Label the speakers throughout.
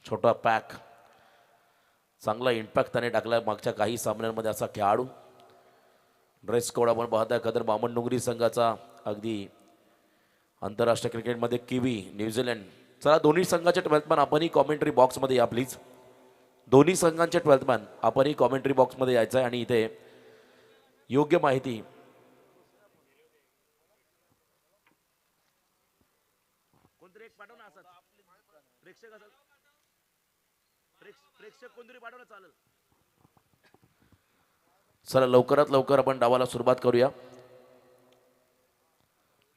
Speaker 1: छोटा पॅक चांगला इम्पॅक्ट त्याने टाकला मागच्या काही सामन्यांमध्ये असा खेळाडू. ड्रेस कोड आपण पाहताय खदर बामणडोंगरी संघाचा अगदी आंतरराष्ट्रीय क्रिकेटमध्ये किवी न्यूझीलंड. चला दोन्ही संघाचे 12th मॅन आपणही कॉमेंट्री बॉक्समध्ये या प्लीज. दोन्ही संघांचे 12th मॅन आपणही कॉमेंट्री बॉक्समध्ये यायचं आहे आणि इथे योग्य माहिती कोणतरी एक पाठव ना. असं प्रेक्षक कोणतरी पाठवलं चालेल. चला लवकरात लवकर आपण डावाला सुरुवात करूया.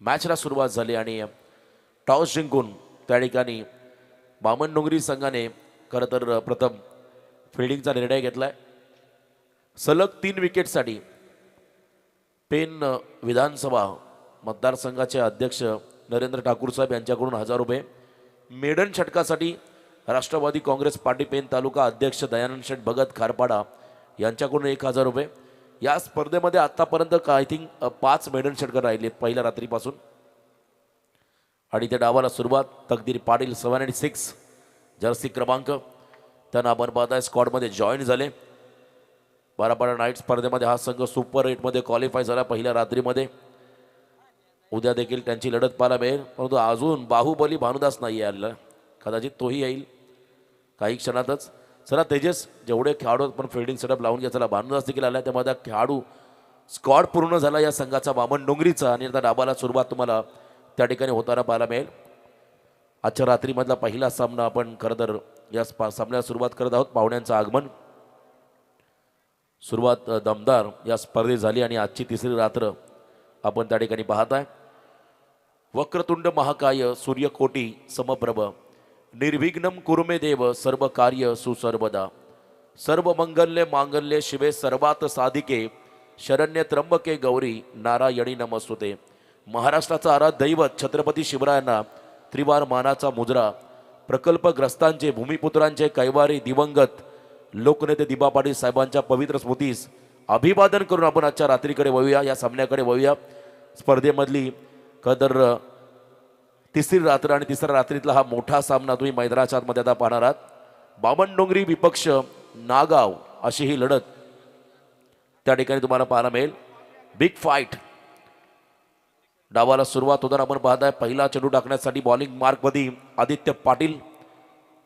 Speaker 1: मॅचला सुरुवात झाली आणि टॉस जिंकून त्या ठिकाणी बामणडोंगरी संघाने खरं तर प्रथम फिल्डिंगचा निर्णय घेतलाय. सलग 3 विकेटसाठी पेन विधानसभा मतदारसंघाचे अध्यक्ष नरेंद्र ठाकूर साहेब यांच्याकडून 1000 रुपये. मेडन षटकासाठी राष्ट्रवादी काँग्रेस पार्टी पेन तालुका अध्यक्ष दयानंद शेठ भगत खारपाडा यांच्याकडून 1000 रुपये. या स्पर्धेमध्ये आतापर्यंत आय थिंक 5 मेडन षटकर राहिले पहिल्या रात्रीपासून. आणि त्या डावाला सुरुवात तकदीर पाटील 76 जर्सी क्रमांक त्यांना आपण पाहताय स्क्वॉडमध्ये जॉईन झाले. बारापाडा नाईट स्पर्धेमध्ये हा संघ सुपर 8मध्ये क्वालिफाय झाला पहिल्या रात्रीमध्ये. उद्या देखील त्यांची लढत पाहायला मिळेल, परंतु अजून बाहुबली भानुदास नाही आलेला. कदाचित तोही येईल काही क्षणातच. चला तेजस जेवढे खेळाडू पण फिल्डिंग सेटअप लावून घ्या. चला भानुदास देखील आला त्यामध्ये खेळाडू स्क्वॉड पूर्ण झाला या संघाचा बामणडोंगरीचा. आणि आता डाबाला सुरुवात तुम्हाला त्या ठिकाणी होताना पाहायला मिळेल. आजच्या रात्रीमधला पहिला सामना आपण खरं तर या सामन्याला सुरुवात करत आहोत. पाहुण्यांचं आगमन सुरुवात दमदार या स्पर्धेत झाली आणि आजची तिसरी रात्र आपण त्या ठिकाणी पाहताय. वक्रतुंड महाकाय सूर्यकोटी समप्रभ निर्विघ्नं कुरुमे देव सर्व कार्य सुसर्वदा सर्व मंगल्ये मांगल्ये शिवे सर्वात साधिके शरण्य त्र्यंबके गौरी नारायणी नमस्तुते. महाराष्ट्राचा आराध्य दैवत छत्रपती शिवरायांना त्रिवार मानाचा मुजरा. प्रकल्पग्रस्तांचे भूमिपुत्रांचे कैवारी दिवंगत लोकनेते दिबा पाटील साहेबांच्या पवित्र स्मृतीस अभिवादन करून आपण आजच्या रात्रीकडे वळूया, या सामन्याकडे वळूया. स्पर्धेमधली कदर तिसरी रात्र आणि तिसऱ्या रात्रीतला हा मोठा सामना तुम्ही मैदानाच्या आतमध्ये आता पाहणार आहात. बामणडोंगरी विपक्ष नागाव अशी ही लढत त्या ठिकाणी तुम्हाला पाहायला मिळेल. Big fight. डावाला सुरुवात होताना आपण पाहताय पहिला चेंडू टाकण्यासाठी बॉलिंग मार्कमध्ये आदित्य पाटील.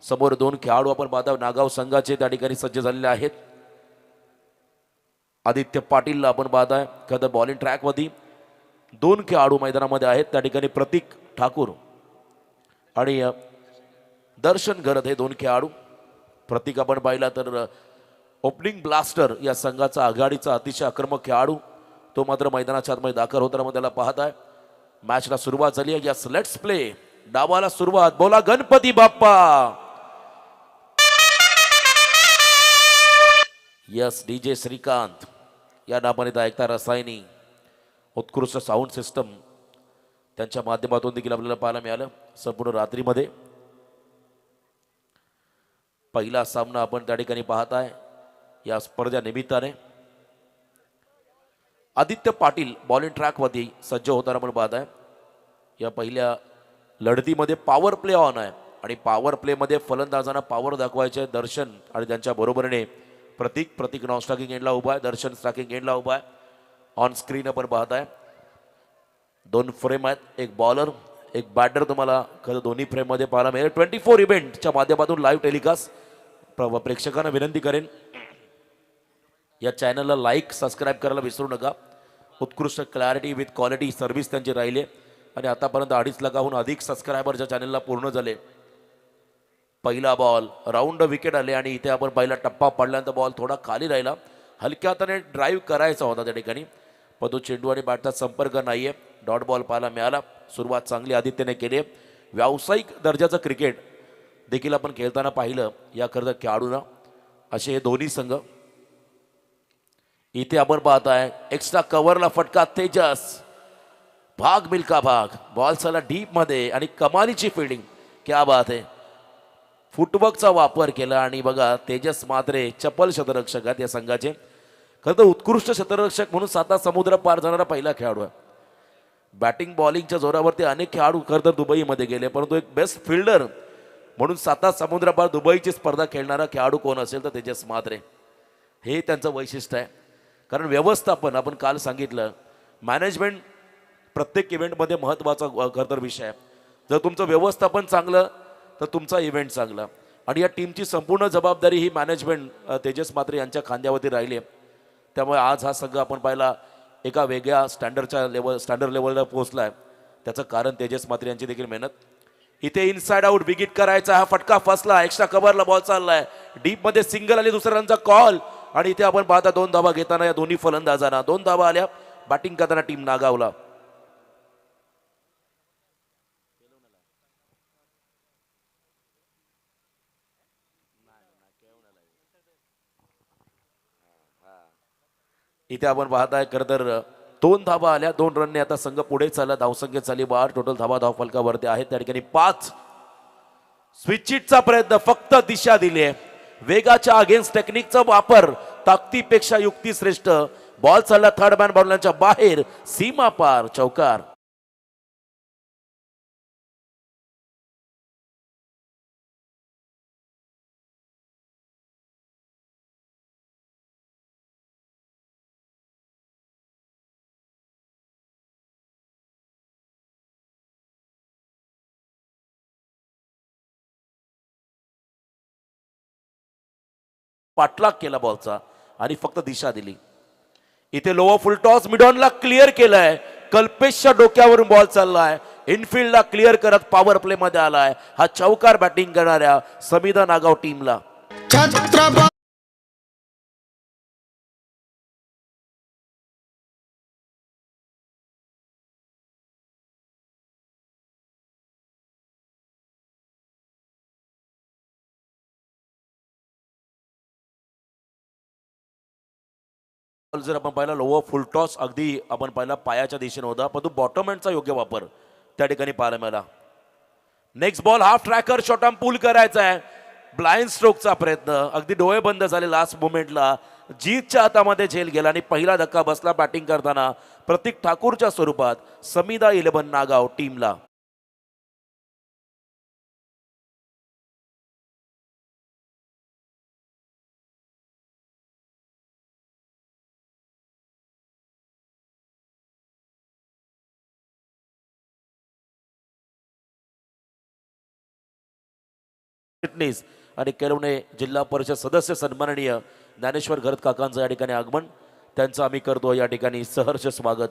Speaker 1: समोर 2 खेळाडू आपण पाहताय नागाव संघाचे त्या ठिकाणी सज्ज झालेले आहेत. आदित्य पाटीलला आपण पाहताय खरं बॉलिंग ट्रॅकमध्ये 2 खेळाडू मैदानामध्ये आहेत. त्या ठिकाणी प्रतीक ठाकूर आणि दर्शन गरत हे 2 खेळाडू. प्रतीक आपण पाहिला तर ओपनिंग ब्लास्टर या संघाचा आघाडीचा अतिशय आक्रमक खेळाडू. तो मात्र मैदानाच्या आतमध्ये दाखल होताना मग त्याला पाहताय. मॅचला सुरुवात झाली आहे. Yes let's play. डावाला सुरुवात. बोला गणपती बाप्पा. यस डीजे श्रीकांत या नावाने ऐकता रसायनी उत्कृष्ट साऊंड सिस्टम त्यांच्या माध्यमातून देखील आपल्याला पाहायला मिळालं संपूर्ण रात्रीमध्ये. पहिला सामना आपण त्या ठिकाणी पाहताय या स्पर्धे निमित्ताने. आदित्य पाटील बॉलिंग ट्रॅकमध्ये सज्ज होताना आपण पाहताय. या पहिल्या लढतीमध्ये पॉवर प्ले ऑन आहे आणि पॉवर प्लेमध्ये फलंदाजांना पॉवर दाखवायचे. दर्शन आणि त्यांच्या बरोबरीने प्रतीक नॉन स्ट्रायकिंग एंडला उभा आहे. दर्शन स्ट्रायकिंग एंडला उभा आहे. ऑन स्क्रीन आपण पाहताय 2 फ्रेम आहेत. एक बॉलर एक बॅटर तुम्हाला खरं दोन्ही फ्रेममध्ये पाहायला मिळेल. 24 इव्हेंटच्या माध्यमातून लाईव्ह टेलिकास्ट. प्रेक्षकांना विनंती करेन या चॅनलला लाईक सबस्क्राईब करायला विसरू नका. उत्कृष्ट क्लॅरिटी विथ क्वालिटी सर्व्हिस त्यांची राहिली आणि आतापर्यंत 2.5 लाखाहून अधिक सबस्क्रायबरच्या चॅनलला पूर्ण झाले. पहिला बॉल राऊंड विकेट आले आणि इथे आपण पहिला टप्पा पडल्यानंतर बॉल थोडा खाली राहिला. हलक्या हाताने ड्राईव्ह करायचा होता त्या ठिकाणी, पण तो चेंडू आणि बॅटचा संपर्क नाहीये. डॉट बॉल पाहायला मिळाला. सुरुवात चांगली आदित्यने केली. व्यावसायिक दर्जाचं क्रिकेट देखील आपण खेळताना पाहिलं या खरं खेळाडूंना. असे हे दोन्ही संघ. इथे आपण पाहताय एक्स्ट्रा कव्हरला फटका. तेजस भाग मिल्का भाग. बॉल चला डीप मध्ये आणि कमालीची फिल्डिंग. क्या बात आहे. फुटवर्कचा वापर केला आणि बघा तेजस मात्रे चपल शतरक्षक आहेत या संघाचे. खरं तर उत्कृष्ट शतरक्षक म्हणून 7 समुद्र पार जाणारा पहिला खेळाडू आहे. बॅटिंग बॉलिंगच्या जोरावरती अनेक खेळाडू खरं तर दुबईमध्ये गेले, परंतु एक बेस्ट फिल्डर म्हणून 7 समुद्रापार दुबईची स्पर्धा खेळणारा खेळाडू कोण असेल तर तेजस म्हात्रे, हे त्यांचं वैशिष्ट्य आहे. कारण व्यवस्थापन आपण काल सांगितलं, मॅनेजमेंट प्रत्येक इव्हेंटमध्ये महत्त्वाचा खरं तर विषय आहे. जर तुमचं व्यवस्थापन चांगलं तर तुमचा इव्हेंट चांगला. आणि या टीमची संपूर्ण जबाबदारी ही मॅनेजमेंट तेजस म्हात्रे यांच्या खांद्यावरती राहिली आहे. त्यामुळे आज हा संघ आपण पाहिला एका वेगळ्या स्टँडर्ड लेवलला पोहोचला आहे. त्याचं कारण तेजस म्हात्रे यांची देखील मेहनत. इथे इनसाइड आउट बिगिट करायचा, हा फटका फसला, एक्स्ट्रा कव्हरला बॉल चाललाय, डीप मध्ये सिंगल आली, दुसऱ्या रनचा कॉल. आणि इथे आपण पाहता 2 धावा घेताना या दोन्ही फलंदाजांना 2 धावा आल्या. बॅटिंग करताना टीम नागावला. इथे आपण पाहताय खरं तर 2 धावा आल्या, 2 रनने आता संघ पुढे चालला. धावसंख्या झाली 12, टोटल धावा धाव फलकावरती आहेत त्या ठिकाणी 5. स्विचिटचा प्रयत्न, फक्त दिशा दिली आहे. वेगाच्या अगेन्स्ट टेक्निकचा वापर, ताकदीपेक्षा युक्ती श्रेष्ठ. बॉल चालला थर्ड मॅन बॉलरच्या बाहेर, सीमा पार, चौकार. पाठलाग केला बॉलचा आणि फक्त दिशा दिली. इथे लोअर फुल टॉस मिडॉनला क्लिअर केलाय. कल्पेशच्या डोक्यावरून बॉल चाललाय, इनफिल्डला क्लिअर करत पॉवर प्ले मध्ये आलाय. हा चौकार बॅटिंग करणाऱ्या समिधा नागाव टीमला. जर आपण पाहिला लोअर फुल टॉस अगदी आपण पाहिला पायाच्या दिशेने होता, परंतु बॉटम एंडचा योग्य वापर त्या ठिकाणी पाहायला मिळाला. Next ball half tracker shot pull करायचा आहे. ब्लाइंड स्ट्रोकचा प्रयत्न, अगदी डोळे बंद झाले लास्ट मोमेंटला. जीतच्या हातामध्ये झेल गेला आणि पहिला धक्का बसला बॅटिंग करताना प्रतीक ठाकूरच्या स्वरूपात समिधा 11 नागाव टीमला. फिटनेस आणि केलवणे जिल्हा परिषद सदस्य सन्माननीय ज्ञानेश्वर घरत काकांचं या ठिकाणी आगमन त्यांचं आम्ही करतो या ठिकाणी सहर्ष स्वागत.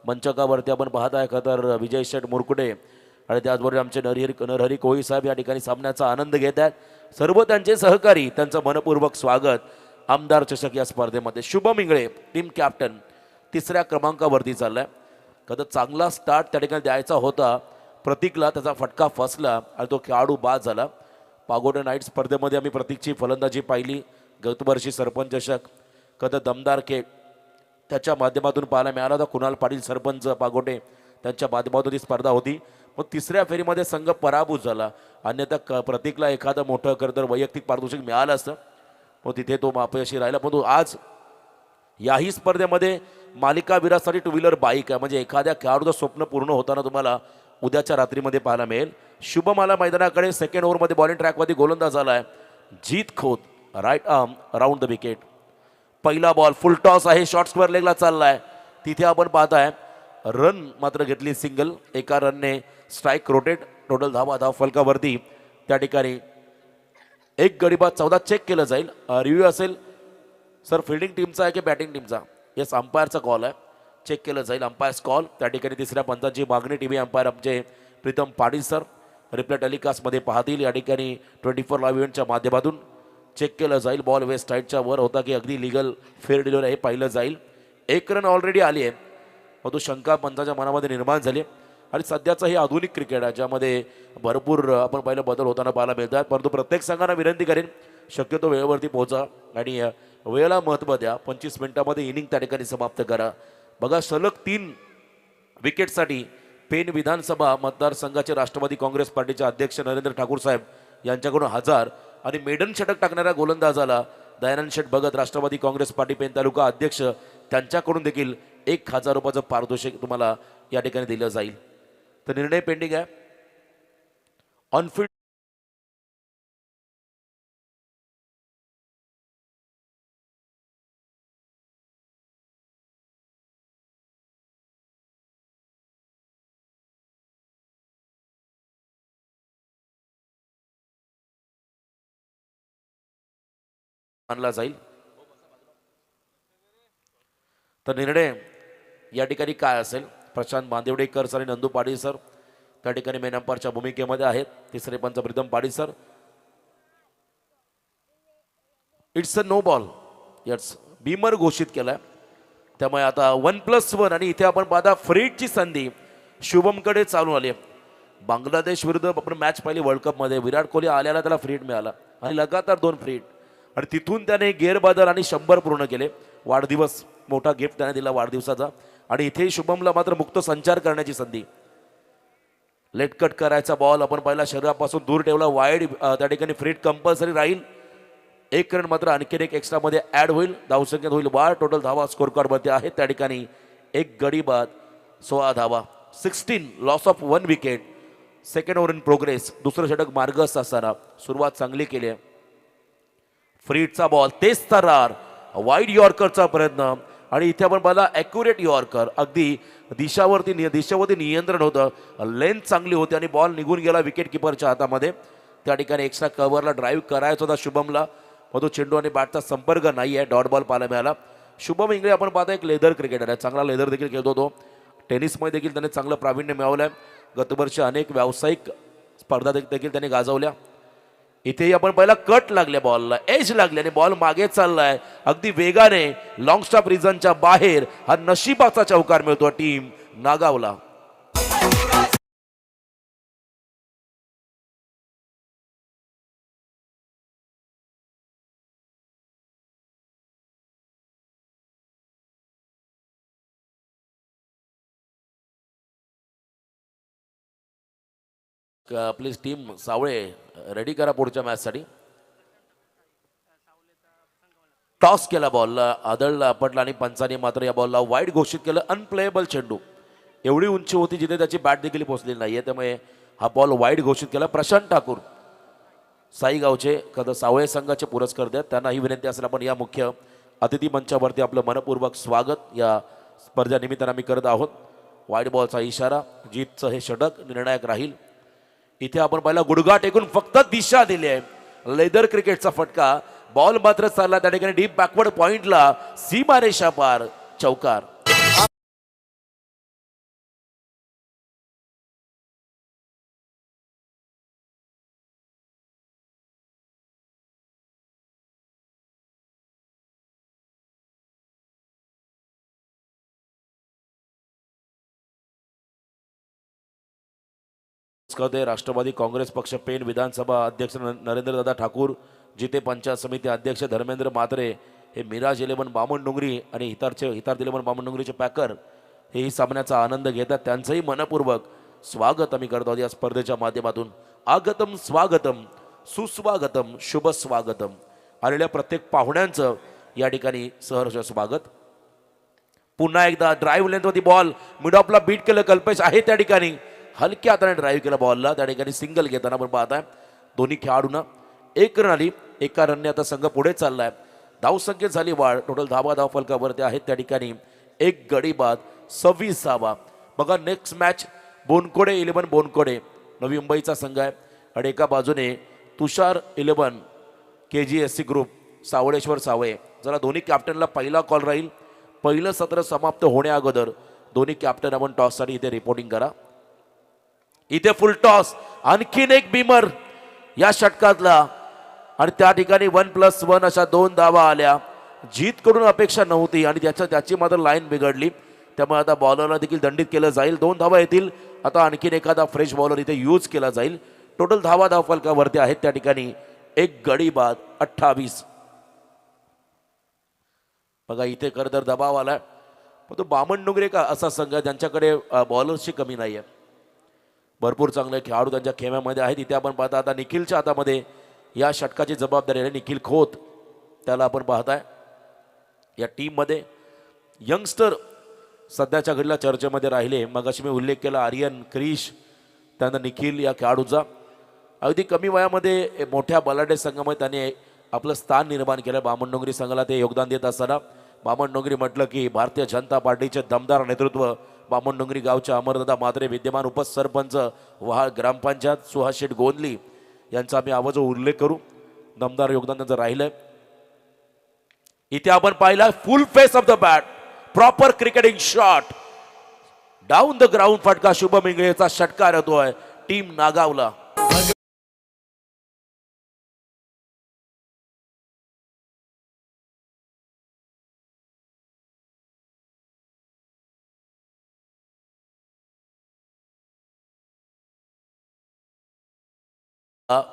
Speaker 1: मंचकावरती आपण पाहत आहे का तर विजय शेठ मुरकुटे आणि त्याचबरोबर आमचे नरहरी कोळी साहेब या ठिकाणी सामन्याचा आनंद घेत आहेत. सर्व त्यांचे सहकारी त्यांचं मनपूर्वक स्वागत. आमदार चषक या स्पर्धेमध्ये शुभम इंगळे टीम कॅप्टन 3ऱ्या क्रमांकावरती चाललाय. कदा चांगला स्टार्ट त्या ठिकाणी द्यायचा होता प्रतीकला, त्याचा फटका फसला आणि तो खेळाडू बाद झाला. पागोडे नाईट स्पर्धेमध्ये आम्ही प्रतीकची फलंदाजी पाहिली. गतवर्षी सरपंच चषक कदा दमदार खेळ त्याच्या माध्यमातून पाहायला मिळाला होता. कुणाल पाटील सरपंच पागोटे त्यांच्या माध्यमातून ही स्पर्धा होती. मग 3ऱ्या फेरीमध्ये संघ पराभूत झाला. अन्यथा प्रतीकला एखादं मोठं खरं तर वैयक्तिक पारितोषिक मिळालं असतं, मग तिथे तो अपयशी राहिला. परंतु आज याही स्पर्धेमध्ये मालिकावीरासाठी 2 व्हीलर बाईक आहे, म्हणजे एखाद्या खेळाडूचं स्वप्न पूर्ण होताना तुम्हाला उद्याच्या रात्रीमध्ये पाहायला मिळेल. शुभमाला मैदानाकडे सेकंड ओव्हरमध्ये बॉलिंग ट्रॅकमध्ये गोलंदाज झालाय. Jeet Khot right arm round the wicket. पहिला बॉल फुल टॉस आहे, शॉर्ट स्क्वेअर लेगला चाललाय. तिथे आपण पाहताय रन मात्र घेतली सिंगल. एका रनने स्ट्राईक रोटेट. टोटल धावा धाव फलकावरती त्या ठिकाणी एक गडी बाद 14 चेक केलं जाईल. रिव्ह्यू असेल सर फिल्डिंग टीमचा आहे की बॅटिंग टीमचा, येस अंपायरचा कॉल आहे, चेक केलं जाईल. अंपायर्स कॉल त्या ठिकाणी 3ऱ्या पंचाची मागणी टीव्ही अंपायर आमचे प्रीतम पाटील सर रिप्ले टेलिकास्टमध्ये पाहतील. या ठिकाणी 24 लाईव्ह इव्हेंटच्या माध्यमातून चेक केलं जाईल. बॉल वेस्ट साईडच्या वर होता की अगदी लिगल फेअर डिलिव्हरी हे पाहिलं जाईल. 1 रन ऑलरेडी आली आहे, मग तो शंका पंचाच्या मनामध्ये निर्माण झाली. आणि सध्याचं हे आधुनिक क्रिकेट आहे ज्यामध्ये भरपूर आपण पाहिलं बदल होताना पाहायला मिळतात. परंतु प्रत्येक संघांना विनंती करेन शक्यतो वेळेवरती पोहोचा आणि वेळेला महत्त्व द्या. 25 मिनिटामध्ये इनिंग त्या ठिकाणी समाप्त करा. बघा सलग 3 विकेटसाठी पेन विधानसभा मतदारसंघाचे राष्ट्रवादी काँग्रेस पार्टीचे अध्यक्ष नरेंद्र ठाकूर साहेब यांच्याकडून 1000 आणि मेडन षटक टाकणाऱ्या गोलंदाजाला दयानंद शेठ भगत राष्ट्रवादी काँग्रेस पार्टी पेन तालुका अध्यक्ष त्यांच्याकडून देखील 1000 रुपयाचं पारितोषिक तुम्हाला या ठिकाणी दिलं जाईल. तर निर्णय पेंडिंग आहे. ऑनफिल्ड मानला जाईल. तर निर्णय या ठिकाणी काय असेल? प्रशांत बांदेवडेकर सर आणि नंदू पाटील सर त्या ठिकाणी मेन अंपायरच्या भूमिकेमध्ये आहेत. तिसरे पंच Pritam Patil sir. It's a no ball. Yes, beamer घोषित केलाय. त्यामुळे आता 1+1 आणि इथे आपण पाहता फ्रीडची संधी शुभमकडे चालू आली. बांगलादेश विरुद्ध आपण मॅच पाहिली वर्ल्ड कपमध्ये. विराट कोहली आल्याला त्याला फ्रीड मिळाला आणि लगातार 2 फ्रीड आणि तिथून त्याने गेअरबदल आणि 100 पूर्ण केले. वाढदिवस मोठा गिफ्ट त्याने दिला वाढदिवसाचा. आणि इथे शुभमला मात्र मुक्त संचार करण्याची संधी. लेट कट करायचा बॉल आपण पाहिला, शरीरापासून दूर ठेवला, वाईड त्या ठिकाणी फ्रीड कंपल्सरी राहील. 1 रन मात्र आणखीन एक एक्स्ट्रा मध्ये ऍड होईल. धावसंख्येत होईल वाढ. टोटल धावा स्कोर कार्ड मध्ये आहे त्या ठिकाणी 1 गडी बाद 16 धावा. 16 loss of 1 wicket. Second over in progress. दुसरं षटक मार्गस्थ असताना सुरुवात चांगली केली आहे. फ्रीडचा बॉल तेच तरार वाईड यॉर्करचा प्रयत्न आणि इथे आपण पाहिला ॲक्युरेट यॉर्कर. अगदी दिशावरती नियंत्रण होतं. लेंथ चांगली होती आणि बॉल निघून गेला विकेट किपरच्या हातामध्ये. त्या ठिकाणी एक्स्ट्रा कव्हरला ड्राईव्ह करायचा होता शुभमला, मग तो चेंडू आणि बॅटचा संपर्क नाही आहे. डॉट बॉल पाहायला मिळाला. शुभम इंगळे आपण पाहता एक लेदर क्रिकेटर आहे. चांगला लेदर देखील खेळतो तो. टेनिसमध्ये देखील त्याने चांगलं प्रावीण्य मिळवलं आहे. गतवर्षी अनेक व्यावसायिक स्पर्धा देखील त्याने गाजवल्या. इथेही आपण पहिला कट लागल्या बॉलला, एज लागली आणि बॉल मागे चाललाय अगदी वेगाने. लॉंग स्टॉप रिझनच्या बाहेर हा नशिबाचा चौकार मिळतो टीम नागावला. प्लीज टीम सावळे रेडी करा पुढच्या मॅचसाठी. टॉस केला बॉलला, आदळला पडला आणि पंचाने मात्र या बॉलला वाईड घोषित केलं. अनप्लेएबल चेंडू. एवढी उंची होती जिथे त्याची बॅट देखील पोहोचलेली नाहीये, त्यामुळे हा बॉल वाईड घोषित केला. प्रशांत ठाकूर साईगावचे कदा सावळे संघाचे पुरस्कार देत त्यांना ही विनंती असेल आपण या मुख्य अतिथी मंचावरती आपलं मनपूर्वक स्वागत या स्पर्धेनिमित्तानं आम्ही करत आहोत. वाईड बॉलचा इशारा. जीतचं हे षटक निर्णायक राहील. इथे आपण पाहिला गुडघा टेकून फक्त दिशा दिली आहे. लेदर क्रिकेटचा फटका. बॉल मात्र चालला त्या ठिकाणी डीप बॅकवर्ड पॉइंटला. सीमारेषा पार चौकार. राष्ट्रवादी काँग्रेस पक्ष पेन विधानसभा अध्यक्ष नरेंद्रदादा ठाकूर, जिथे पंचायत समिती अध्यक्ष धर्मेंद्र मात्रे, हे मिराज 11 बामणडोंगरी आणि हितार 11 बामणडोंगरीचे पॅकर हेही सामन्याचा आनंद घेतात. त्यांचंही मनपूर्वक स्वागत आम्ही करतो या स्पर्धेच्या माध्यमातून. आगतम स्वागतम सुस्वागतम शुभ स्वागतम. आलेल्या प्रत्येक पाहुण्यांचं या ठिकाणी सहर्ष स्वागत. पुन्हा एकदा ड्राईव्ह लेंथवरती बॉल मिड ऑफला बीट केलं कल्पेश आहे त्या ठिकाणी. हलक्या हाताने ड्राईव्ह केला बॉलला. त्या ठिकाणी सिंगल घेताना आपण पाहताय दोन्ही खेळाडूंना 1 रन आली. 1 रनने आता संघ पुढे चाललाय. धावसंख्येत झाली वाढ. टोटल धाव फलकावरती आहेत त्या ठिकाणी 1 गडी बाद 26 धावा. बघा नेक्स्ट मॅच बोनकोडे 11 बोनकोडे नवी मुंबईचा संघ आहे आणि एका बाजूने तुषार 11 KGSC ग्रुप सावळेश्वर सावळे. जरा दोन्ही कॅप्टनला पहिला कॉल राहील. पहिलं सत्र समाप्त होण्या अगोदर दोन्ही कॅप्टन आपण टॉससाठी इथे रिपोर्टिंग करा. इथे फुल टॉस. आणखीन एक बीमर या षटकातला आणि त्या ठिकाणी 1+1 अशा 2 धावा आल्या. जीतकडून अपेक्षा नव्हती आणि त्याची मात्र लाईन बिघडली. त्यामुळे आता बॉलरला देखील दंडित केलं जाईल. 2 धावा येतील. आता आणखीन एखादा फ्रेश बॉलर इथे यूज केला जाईल. टोटल धाव फलकावरती आहेत त्या ठिकाणी 1 गडी बाद 28. बघा इथे खरं तर दबाव आलाय. पण तो बामणडोंगरी का असा संघ ज्यांच्याकडे बॉलर्सची कमी नाही आहे. भरपूर चांगले खेळाडू त्यांच्या खेम्यामध्ये आहेत. इथे आपण पाहता आता निखिलच्या हातामध्ये या षटकाची जबाबदारी आहे. निखिल खोत त्याला आपण पाहताय या टीममध्ये. यंगस्टर सध्याच्या घडीला चर्चेमध्ये राहिले. मगाशी मी उल्लेख केला आर्यन क्रिश, त्यानंतर निखिल या खेळाडूचा. अगदी कमी वयामध्ये मोठ्या बलाढ्य संघामध्ये त्याने आपलं स्थान निर्माण केलं. बामणडोंगरी संघाला ते योगदान देत असताना बामणडोंगरी म्हटलं की भारतीय जनता पार्टीचे दमदार नेतृत्व बामणडोंगरी गावच्या अमरदादा मात्रे, विद्यमान उपसरपंच वहाळ ग्रामपंचायत सुहास शेठ गोंदली यांचा आम्ही आवाज उल्लेख करू. दमदार योगदान त्यांचं राहिलंय. इथे आपण पाहिला फुल face of the bat, proper cricketing shot, down the ground फटका शुभम इंगळेचा षटकार येतोय टीम नागावला.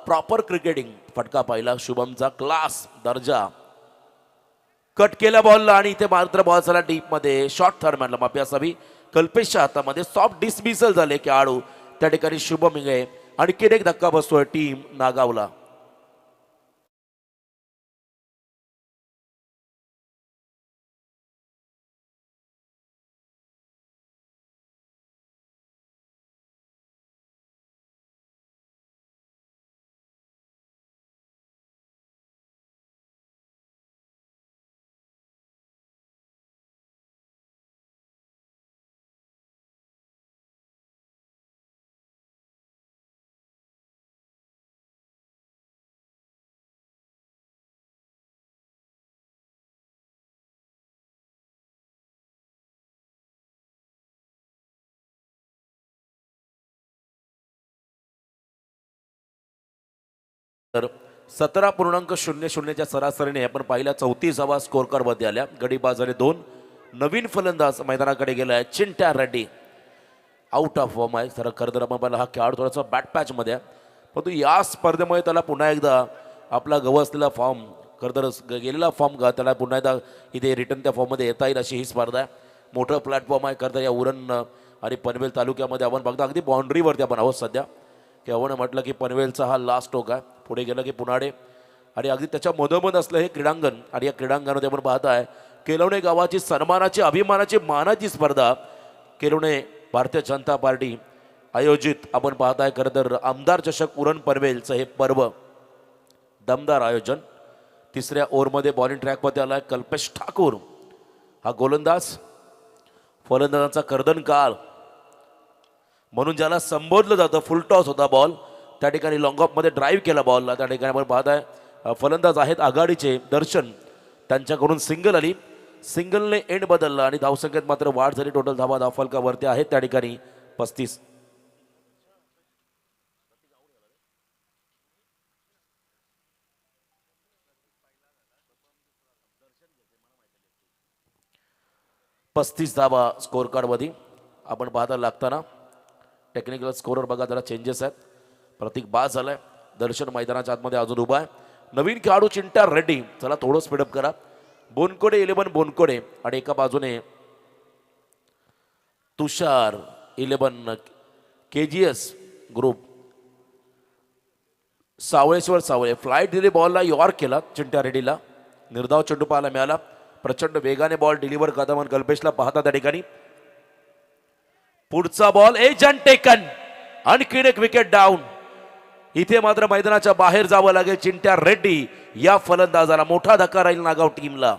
Speaker 1: प्रॉपर क्रिकेटिंग फटका पाहिला शुभमचा, क्लास दर्जा. कट केल्या बॉलला आणि इथे मात्र बॉल झाला डीप मध्ये, शॉर्ट थर्मॅनला माफी असावी. कल्पेशच्या हातामध्ये सॉफ्ट डिसमिसल झाले खेळाडू त्या ठिकाणी शुभम इंगळे. आणखीन एक धक्का बसतोय टीम नागावला. तर 17.00च्या सरासरीने आपण पाहिल्या 34वा स्कोर कार्ड मध्ये आल्या. गडी बाद झाले 2. नवीन फलंदाज मैदानाकडे गेलाय Chintya Reddy, out of form आहे. खरं तर आपण पाहिला हा खेळाडू थोडासा बॅट पॅच मध्ये आहे, परंतु या स्पर्धेमुळे त्याला पुन्हा एकदा आपला गवसलेला फॉर्म, खरं तर गेलेला फॉर्म त्याला पुन्हा एकदा इथे रिटर्न त्या फॉर्ममध्ये येता येईल अशी ही स्पर्धा आहे. मोठं प्लॅटफॉर्म आहे. खरं तर या उरण आणि पनवेल तालुक्यामध्ये आपण बघता अगदी बाउंड्रीवरती आपण आहोत सध्या. केव्हा म्हटलं की पनवेलचा हा लास्ट टोक आहे, पुढे गेलं की पुनाडे आणि अगदी त्याच्या मधोमध असलं हे क्रीडांगण. आणि या क्रीडांगणामध्ये आपण पाहताय केलवणे गावाची सन्मानाची, अभिमानाची, मानाची स्पर्धा केलवणे भारतीय जनता पार्टी आयोजित आपण पाहताय. खरं तर आमदार चषक उरण पनवेलचं हे पर्व, दमदार आयोजन. तिसऱ्या ओव्हरमध्ये बॉलिंग ट्रॅकमध्ये आलाय कल्पेश ठाकूर, हा गोलंदाज. फलंदाजांचा कर्दन काळ म्हणून ज्याला संबोधलं जातं, फुल टॉस होता बॉल, त्या ठिकाणी लॉंग ऑफमध्ये ड्राईव्ह केला बॉलला. त्या ठिकाणी आपण पाहताय फलंदाज आहेत आघाडीचे दर्शन, त्यांच्याकडून सिंगल आली, सिंगलने एंड बदलला आणि धावसंख्येत मात्र वाढ झाली. टोटल धावा धावफलकावरती आहेत त्या ठिकाणी 35. धावा स्कोर कार्डमध्ये आपण पाहता लागताना. टेक्निकल स्कोरर बघा जरा चेंजेस आहेत. प्रतीक बाद झालाय, दर्शन मैदानाच्या आतमध्ये अजून उभा आहे. नवीन खेळाडू चिंट्या रेड्डी, चला थोडं स्पीडअप करा. बोनकोडे 11 बोनकोडे आणि एका बाजूने तुषार 11 KGS ग्रुप. सावळेश्वर सावळे फ्लाईट दिली बॉलला, यॉर्क केला चिंट्या रेड्डीला. निर्धाव चेंडू पाहायला मिळाला. प्रचंड वेगाने बॉल डिलिव्हर करताना कल्पेशला पाहता त्या ठिकाणी. पुढचा बॉल एजंट टेकन, आणखीन एक विकेट डाऊन. इथे मात्र मैदानाच्या बाहेर जावं लागेल चिंट्या रेड्डी या फलंदाजाला. मोठा धक्का राहील नागाव टीमला.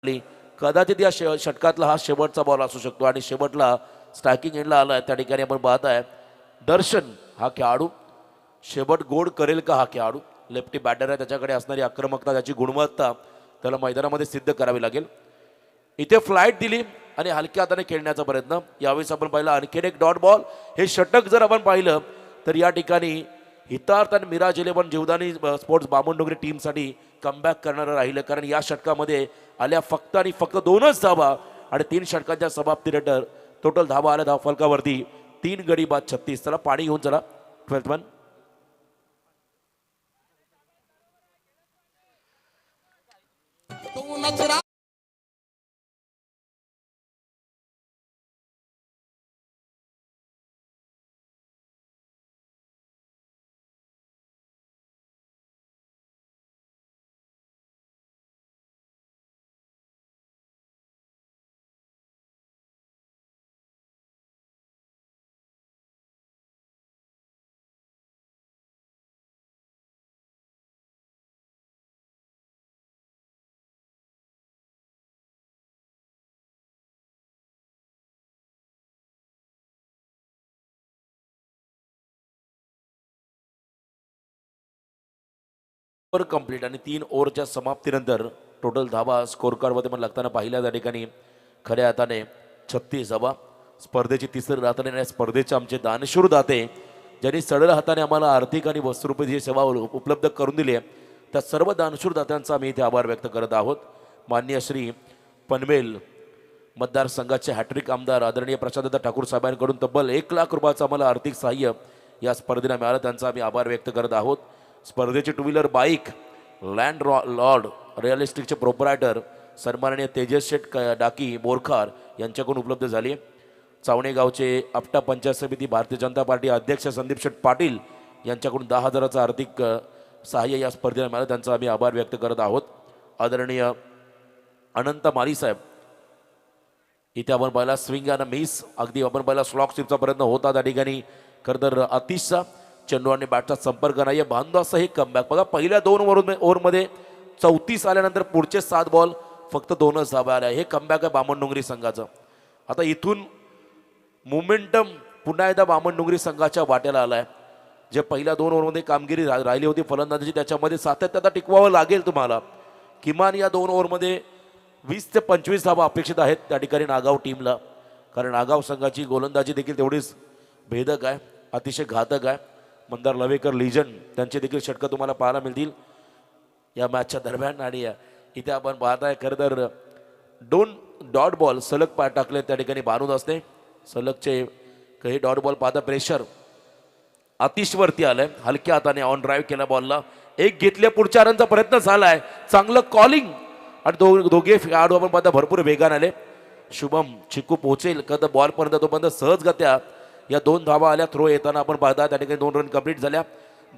Speaker 1: कदाचित या षटकातला हा शेवटचा बॉल असू शकतो आणि शेवटला स्ट्रायकिंग एंडला आलाय त्या ठिकाणी आपण पाहताय दर्शन हा खेळाडू शेवट गोड करेल का हा खेळाडू लेफ्टी बॅटर आहे त्याच्याकडे असणारी आक्रमकता त्याची गुणवत्ता त्याला मैदानामध्ये सिद्ध करावी लागेल. इथे फ्लाईट दिली आणि हलक्या हाताने खेळण्याचा प्रयत्न यावेळेस आपण पाहिलं आणखीन एक डॉट बॉल. हे षटक जर आपण पाहिलं तर या ठिकाणी हितार्थ आणि मिराज 11 जीवदानी स्पोर्ट्स बामणडोंगरी टीमसाठी कमबॅक करणारं राहिलं कारण या षटकामध्ये आल्या फक्त आणि फक्त 2च धावा आणि 3 षटकांच्या समाप्तीनंतर टोटल धावा आल्या धावफलकावरती 3 गडी बाद 36. चला पाणी घेऊन चला 12th मन. ओव्हर कंप्लीट आणि 3 ओव्हरच्या समाप्तीनंतर टोटल धावा स्कोर कार्डमध्ये पण लागताना पाहिल्या त्या ठिकाणी खऱ्या हाताने 36 धावा. स्पर्धेची तिसरी रात्र आणि स्पर्धेचे आमचे दानशूर दाते ज्यांनी सडल हाताने आम्हाला आर्थिक आणि वस्तुरूपी सेवा उपलब्ध करून दिली आहे त्या सर्व दानशूर दात्यांचा आम्ही इथे आभार व्यक्त करत आहोत. माननीय श्री पनवेल मतदारसंघाचे हॅट्रिक आमदार आदरणीय प्रसाददादा ठाकूर साहेबांकडून तब्बल 1 लाख रुपयाचं आम्हाला आर्थिक सहाय्य या स्पर्धेला मिळालं त्यांचा आम्ही आभार व्यक्त करत आहोत. स्पर्धेची 2 wheeler bike land lord real इस्टेटचे प्रोपरायटर सन्माननीय तेजस शेठ डाकी बोरखार यांच्याकडून उपलब्ध झाली. चावणे गावचे आपटा पंचायत समिती भारतीय जनता पार्टी अध्यक्ष संदीप शेठ पाटील यांच्याकडून 10,000चं आर्थिक सहाय्य या स्पर्धेला मिळालं त्यांचा आम्ही आभार व्यक्त करत आहोत. आदरणीय अनंत माली साहेब इथे आपण पाहिला स्विंग आणि मिस अगदी आपण पाहिला स्लॉक स्लिपचा प्रयत्न होता त्या ठिकाणी खरं तर अतिशचा चेंडू आणि बॅटचा संपर्क नाही बांधू असं हे कमबॅक. बघा पहिल्या 2 ओव्हरमध्ये 34 आल्यानंतर पुढचे 7 बॉल फक्त 2च धावा आल्या. हे कमबॅक आहे बामणडोंगरी संघाचं. आता इथून मोमेंटम पुन्हा एकदा बामणडोंगरी संघाच्या वाट्याला आलाय. जे पहिल्या 2 ओव्हरमध्ये कामगिरी राहिली होती फलंदाजीची त्याच्यामध्ये सातत्य टिकवावं लागेल तुम्हाला. किमान या 2 ओव्हरमध्ये 20 ते 25 धावा अपेक्षित आहेत त्या ठिकाणी नागाव टीमला कारण नागाव संघाची गोलंदाजी देखील तेवढीच भेदक आहे अतिशय घातक आहे. मंदार लवेकर लिजन त्यांचे देखील षटकं तुम्हाला पाहायला मिळतील या मॅचच्या दरम्यान. आणि इथे आपण पाहताय खरं तर 2 डॉट बॉल सलग टाकले त्या ठिकाणी बांधून असते. सलगचे काही डॉट बॉल पाहता प्रेशर अतिशवरती आलंय हलक्या हाताने ऑन ड्राईव्ह केला बॉलला एक घेतल्या पुढच्या रनचा प्रयत्न झालाय चांगलं कॉलिंग आणि दोघे खेळाडू आपण पाहता भरपूर वेगाने आले. शुभम चिकू पोहोचेल का तर बॉलपर्यंत तोपर्यंत सहजगत्या या 2 धावा आल्या. थ्रो येताना आपण पाहता त्या ठिकाणी 2 रन कंप्लीट झाल्या.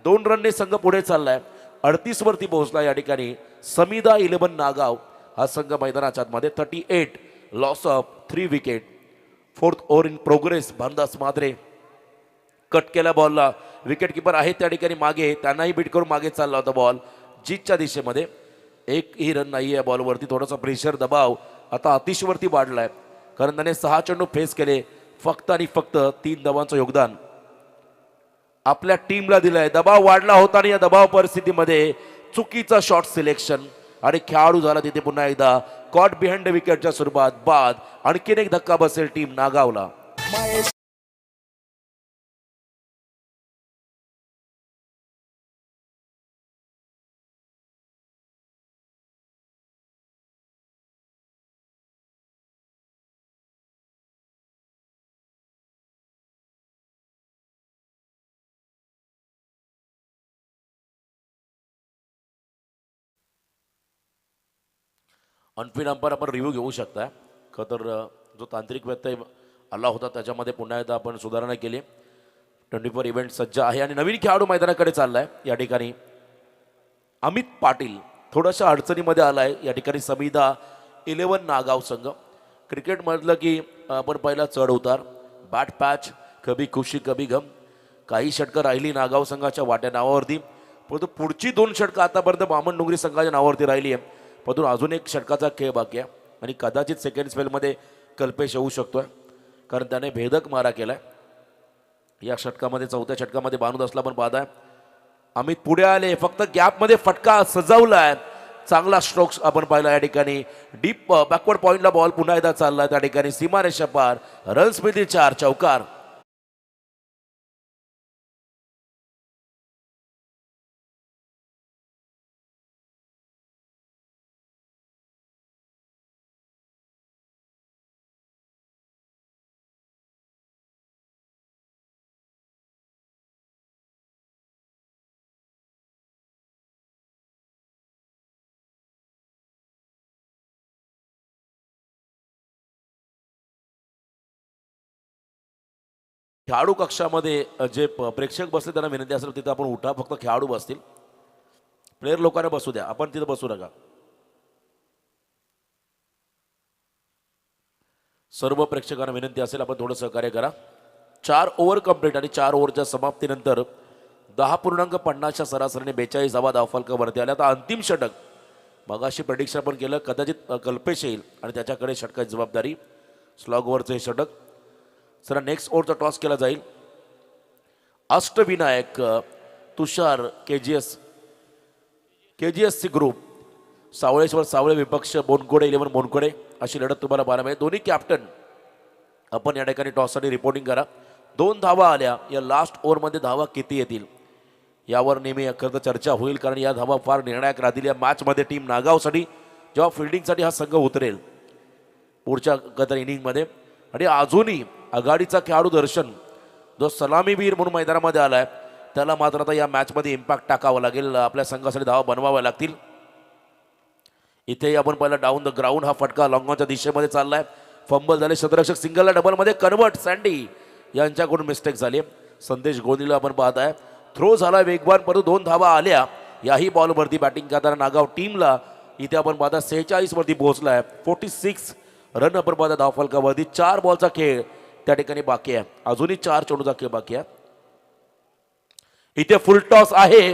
Speaker 1: 2 रनने संघ पुढे चाललाय 38 वरती पोहोचला या ठिकाणी. समीदा 11 नागाव हा संघ मैदानाच्या आतमध्ये 38 loss of 3 wicket. 4th over in progress. Bhandas Matre cut केल्या बॉलला विकेट किपर आहे त्या ठिकाणी मागे त्यांनाही बीट करून मागे चालला होता बॉल जीतच्या दिशेमध्ये. एकही रन नाही या बॉलवरती. थोडासा प्रेशर दबाव आता अतिशवरती वाढलाय कारण त्याने 6 चेंडू फेस केले फक्त आणि फक्त 3 धावांचं योगदान आपल्या टीमला दिलंय. दबाव वाढला होता आणि या दबाव परिस्थितीमध्ये चुकीचा शॉट सिलेक्शन आणि खेळाडू झाला तिथे पुन्हा एकदा कॉट बिहाइंड विकेटच्या स्वरूपात बाद. आणखीन एक धक्का बसेल टीम नागावला. ऑनफिल्ड अंपायर आपण रिव्ह्यू घेऊ शकता. खरं तर जो तांत्रिक व्यत्यय आला होता त्याच्यामध्ये पुन्हा एकदा आपण सुधारणा केली. 24 इव्हेंट सज्ज आहे आणि नवीन खेळाडू मैदानाकडे चाललाय. या ठिकाणी अमित पाटील थोड्याशा अडचणीमध्ये आलाय. या ठिकाणी समीदा 11 नागाव संघ. क्रिकेटमधलं की आपण पहिला चढ उतार बॅट पॅच कभी खुशी कभी गम. काही षटकं राहिली नागाव संघाच्या वाट्या नावावरती परंतु पुढची 2 षटकं आतापर्यंत बामणडोंगरी संघाच्या नावावरती राहिली आहे. परंतु अजून एक षटकाचा खेळ बाकी आहे आणि कदाचित सेकंड स्पेलमध्ये कल्पेश येऊ शकतोय, कारण त्याने भेदक मारा केलाय या षटकामध्ये. चौथ्या षटकामध्ये बानूद असला पण बाद आहे. अमित पुढे आले, फक्त गॅपमध्ये फटका सजवलाय. चांगला स्ट्रोक्स आपण पाहिला या ठिकाणी. डीप बॅकवर्ड पॉइंटला बॉल पुन्हा एकदा चाललाय त्या ठिकाणी. सीमारेषा पार, रन्स मिळतील 4, चौकार. खेळाडू कक्षामध्ये जे प्रेक्षक बसले त्यांना विनंती असेल तिथं आपण उठा. फक्त खेळाडू बसतील, प्लेयर लोकांना बसू द्या, आपण तिथं बसू नका. सर्व प्रेक्षकांना विनंती असेल आपण थोडं सहकार्य करा. 4 ओव्हर कंप्लीट आणि 4 ओव्हरच्या समाप्तीनंतर 10.50च्या सरासरीने 42 धावा धावफलकावरती आल्या. आता अंतिम षटक, मगाशी प्रेडिक्शन आपण केलं कदाचित कल्पेश येईल आणि त्याच्याकडे षटकाची जबाबदारी. स्लॉगवरचं हे षटक. सर नेक्स्ट ओव्हरचा टॉस केला जाईल. अष्टविनायक तुषार केजीएससी ग्रुप, सावळेश्वर सावळे विपक्ष बोनकोडे 11 बोनकोडे, अशी लढत तुम्हाला पाहायला मिळेल. दोन्ही कॅप्टन आपण या ठिकाणी टॉससाठी रिपोर्टिंग करा. 2 धावा आल्या. या लास्ट ओव्हरमध्ये धावा किती येतील यावर नेहमी खरं चर्चा होईल, कारण या धावा फार निर्णायक राहतील या मॅचमध्ये. टीम नागावसाठी जेव्हा फिल्डिंगसाठी हा संघ उतरेल पुढच्या कतर इनिंगमध्ये. आणि अजूनही आघाडीचा खेळाडू दर्शन जो सलामीवीर म्हणून मैदानामध्ये आलाय, त्याला मात्र आता या मॅचमध्ये इम्पॅक्ट टाकावा लागेल. आपल्या संघासाठी धावा बनवाव्या लागतील. इथे आपण पहिला डाऊन द ग्राउंड हा फटका लॉंगॉनच्या दिशेमध्ये चाललाय. फंबल झाले, शतरक्षक सिंगलला डबलमध्ये कन्वर्ट. सँडी यांच्याकडून मिस्टेक झाली. संदेश गोंधीला आपण पाहत आहे. थ्रो झाला वेगवान, परंतु 2 धावा आल्या याही बॉलवरती. बॅटिंग करताना नागाव टीमला इथे आपण पाहता 46 वरती पोहोचलाय. 46 रन आपण पाहता धावफलकावरती. 4 बॉलचा खेळ त्या ठिकाणी बाकी आहे. अजूनही 4 चेंडूचा खेळ बाकी आहे. इथे फुल टॉस आहे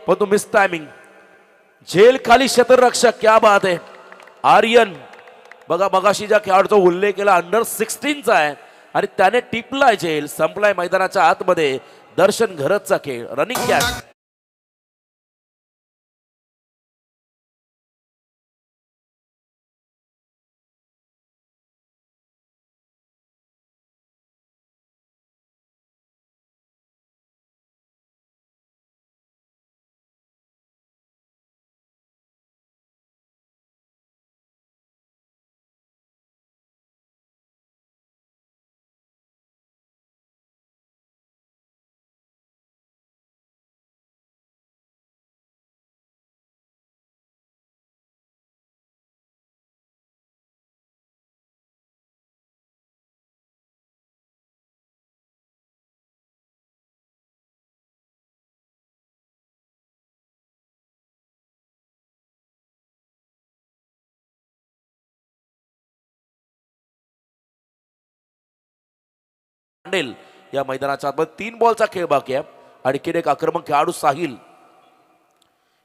Speaker 1: परंतु मिस टायमिंग. झेल खाली क्षेत्ररक्षक, क्या बात आहे. आर्यन बघा, मगाशी ज्या खेळाडूचा उल्लेख केला अंडर 16चा आहे आणि त्याने टिपलाय झेल. संपलाय मैदानाच्या आतमध्ये. दर्शन घरतचा खेळ, रनिंग कॅच. या मैदानाच्या आतमध्ये 3 बॉलचा खेळ बाकी आहे. आणखीन एक आक्रमक खेळाडू साहिल.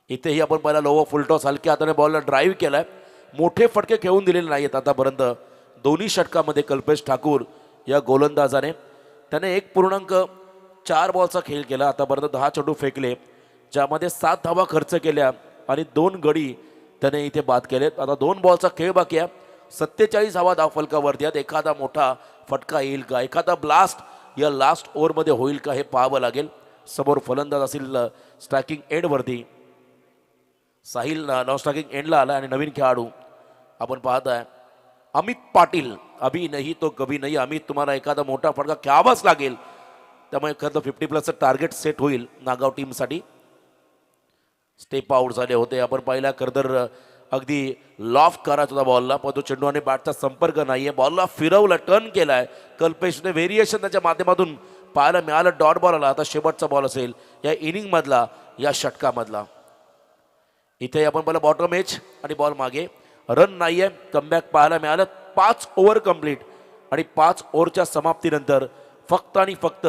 Speaker 1: इथेही आपण पहिला लोवर फुलटॉस हलक्या हाताने बॉलला ड्राईव्ह केलाय. मोठे फटके खेळून दिलेले नाहीत आतापर्यंत दोन्ही षटकामध्ये. कल्पेश ठाकूर या गोलंदाजाने त्याने 1.4 बॉलचा खेळ केला. आतापर्यंत 10 चेंडू फेकले, ज्यामध्ये 7 धावा खर्च केल्या आणि 2 गडी त्याने इथे बाद केलेत. आता 2 बॉलचा खेळ बाकी आहे. 47 धावा धावफलकावरती आहेत. एखादा मोठा फटका येईल का, एखादा ब्लास्ट या लास्ट ओव्हरमध्ये होईल का, हे पाहावं लागेल. समोर फलंदाज असेल स्ट्रायकिंग एंडवरती. साहिल नॉन स्ट्रायकिंग एंडला आला आणि नवीन खेळाडू आपण पाहत आहे अमित पाटील. अभी नाही तो कभी नाही. अमित, तुम्हाला एखादा मोठा फटका खेळावाच लागेल, त्यामुळे खरं 50+ टार्गेट सेट होईल नागाव टीमसाठी. स्टेप आउट झाले होते आपण पाहिला. करदर अगदी लॉफ्ट करायचा होता बॉलला, पण तो चेंडू आणि बॅटचा संपर्क नाहीये. बॉलला फिरवला, टर्न केलाय. कल्पेशने व्हेरिएशन त्याच्या माध्यमातून पाहायला मिळालं. डॉट बॉल आला. आता शेवटचा बॉल असेल या इनिंग मधला, या षटकामधला. इथे आपण पहिला बॉटम एज आणि बॉल मागे. रन नाहीये. कमबॅक पाहायला मिळालं. 5 ओव्हर कंप्लीट आणि 5 ओव्हरच्या समाप्तीनंतर फक्त आणि फक्त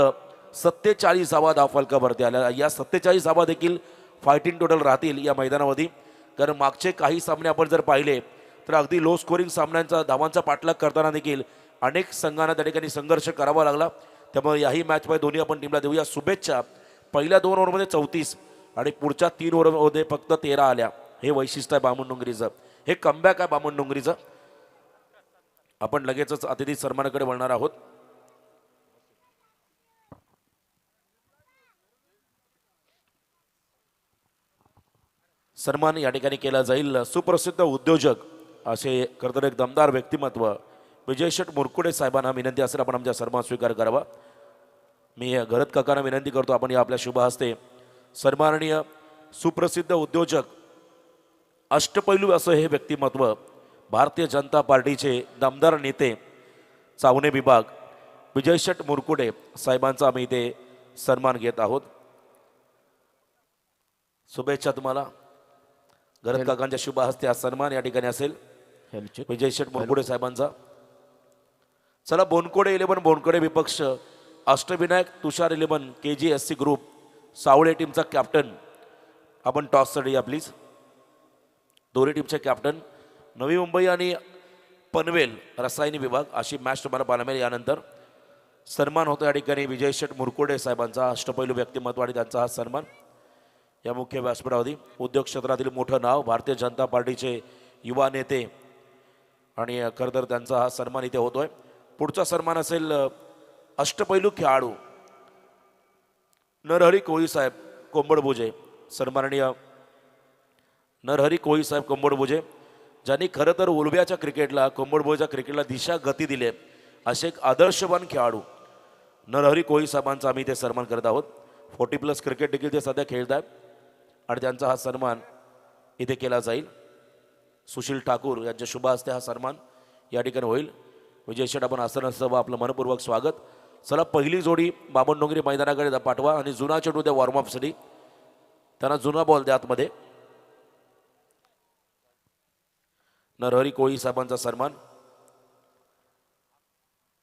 Speaker 1: 47 धावा धावफलकावरती आल्या. या 47 धावा देखील फायटिंग टोटल राहतील या मैदानावरती. कारण मागचे काही सामने आपण जर पाहिले तर अगदी लो स्कोरिंग सामन्यांचा धावांचा पाठलाग करताना देखील अनेक संघांना त्या ठिकाणी संघर्ष करावा लागला. त्यामुळे याही मॅचमध्ये दोन्ही आपण टीमला देऊया शुभेच्छा. पहिल्या 2 ओव्हरमध्ये 34 आणि पुढच्या 3 ओव्हरमध्ये फक्त 13 आल्या. हे वैशिष्ट्य आहे बामणडोंगरीचं. हे कमबॅक आहे बामणडोंगरीचं. आपण लगेचच अतिथी सन्मानाकडे वळणार आहोत. सन्मान या ठिकाणी केला जाईल. सुप्रसिद्ध उद्योजक असे खरंतर एक दमदार व्यक्तिमत्व विजय शेठ मुरकुडे साहेबांना विनंती असेल आपण आमच्या सन्मान स्वीकार करावा. मी घरत काकांना विनंती करतो आपण या आपल्या शुभ हस्ते सन्माननीय सुप्रसिद्ध उद्योजक अष्टपैलू असं हे व्यक्तिमत्व भारतीय जनता पार्टीचे दमदार नेते चावणे विभाग विजय शेठ मुरकुडे साहेबांचा आम्ही इथे सन्मान घेत आहोत. शुभेच्छा तुम्हाला. घरत काकांच्या शुभ हस्ते हा सन्मान या ठिकाणी असेल विजय शेठ मुरकुडे साहेबांचा. चला बोनकोडे 11 बोनकोडे विपक्ष अष्टविनायक तुषार 11 KGSC ग्रुप सावळे टीमचा कॅप्टन आपण टॉससाठी या प्लीज. दोन्ही टीमचे कॅप्टन नवी मुंबई आणि पनवेल रसायनी विभाग अशी मॅच तुम्हाला पाहायला मिळेल. यानंतर सन्मान होतो या ठिकाणी विजय शेठ मुरकुडे साहेबांचा अष्टपैलू व्यक्तिमत्व आणि त्यांचा हा सन्मान या मुख्य व्यासपीठावरती उद्योग क्षेत्रातील मोठं नाव भारतीय जनता पार्टीचे युवा नेते आणि खरं तर त्यांचा हा सन्मान इथे होतोय. पुढचा सन्मान असेल अष्टपैलू खेळाडू नरहरी कोळी साहेब कोंबडभुजे. सन्माननीय नरहरी कोळी साहेब कोंबडभुजे ज्यांनी खरं तर उलव्याच्या क्रिकेटला कोंबडभुजेच्या क्रिकेटला दिशा गती दिले असे एक आदर्शवान खेळाडू नरहरी कोळी साहेबांचा आम्ही इथे सन्मान करत आहोत. 40+ क्रिकेट देखील ते सध्या खेळत आहेत आणि त्यांचा हा सन्मान इथे केला जाईल. सुशील ठाकूर यांच्या शुभ हस्ते हा सन्मान या ठिकाणी होईल. विजय शेठ आपण आसनासह आपलं मनपूर्वक स्वागत. चला पहिली जोडी बामणडोंगरी मैदानाकडे पाठवा आणि जुना चेंडू द्या वॉर्मअपसाठी. त्यांना जुना बॉल द्या आतमध्ये. नरहरी कोळी साहेबांचा सन्मान.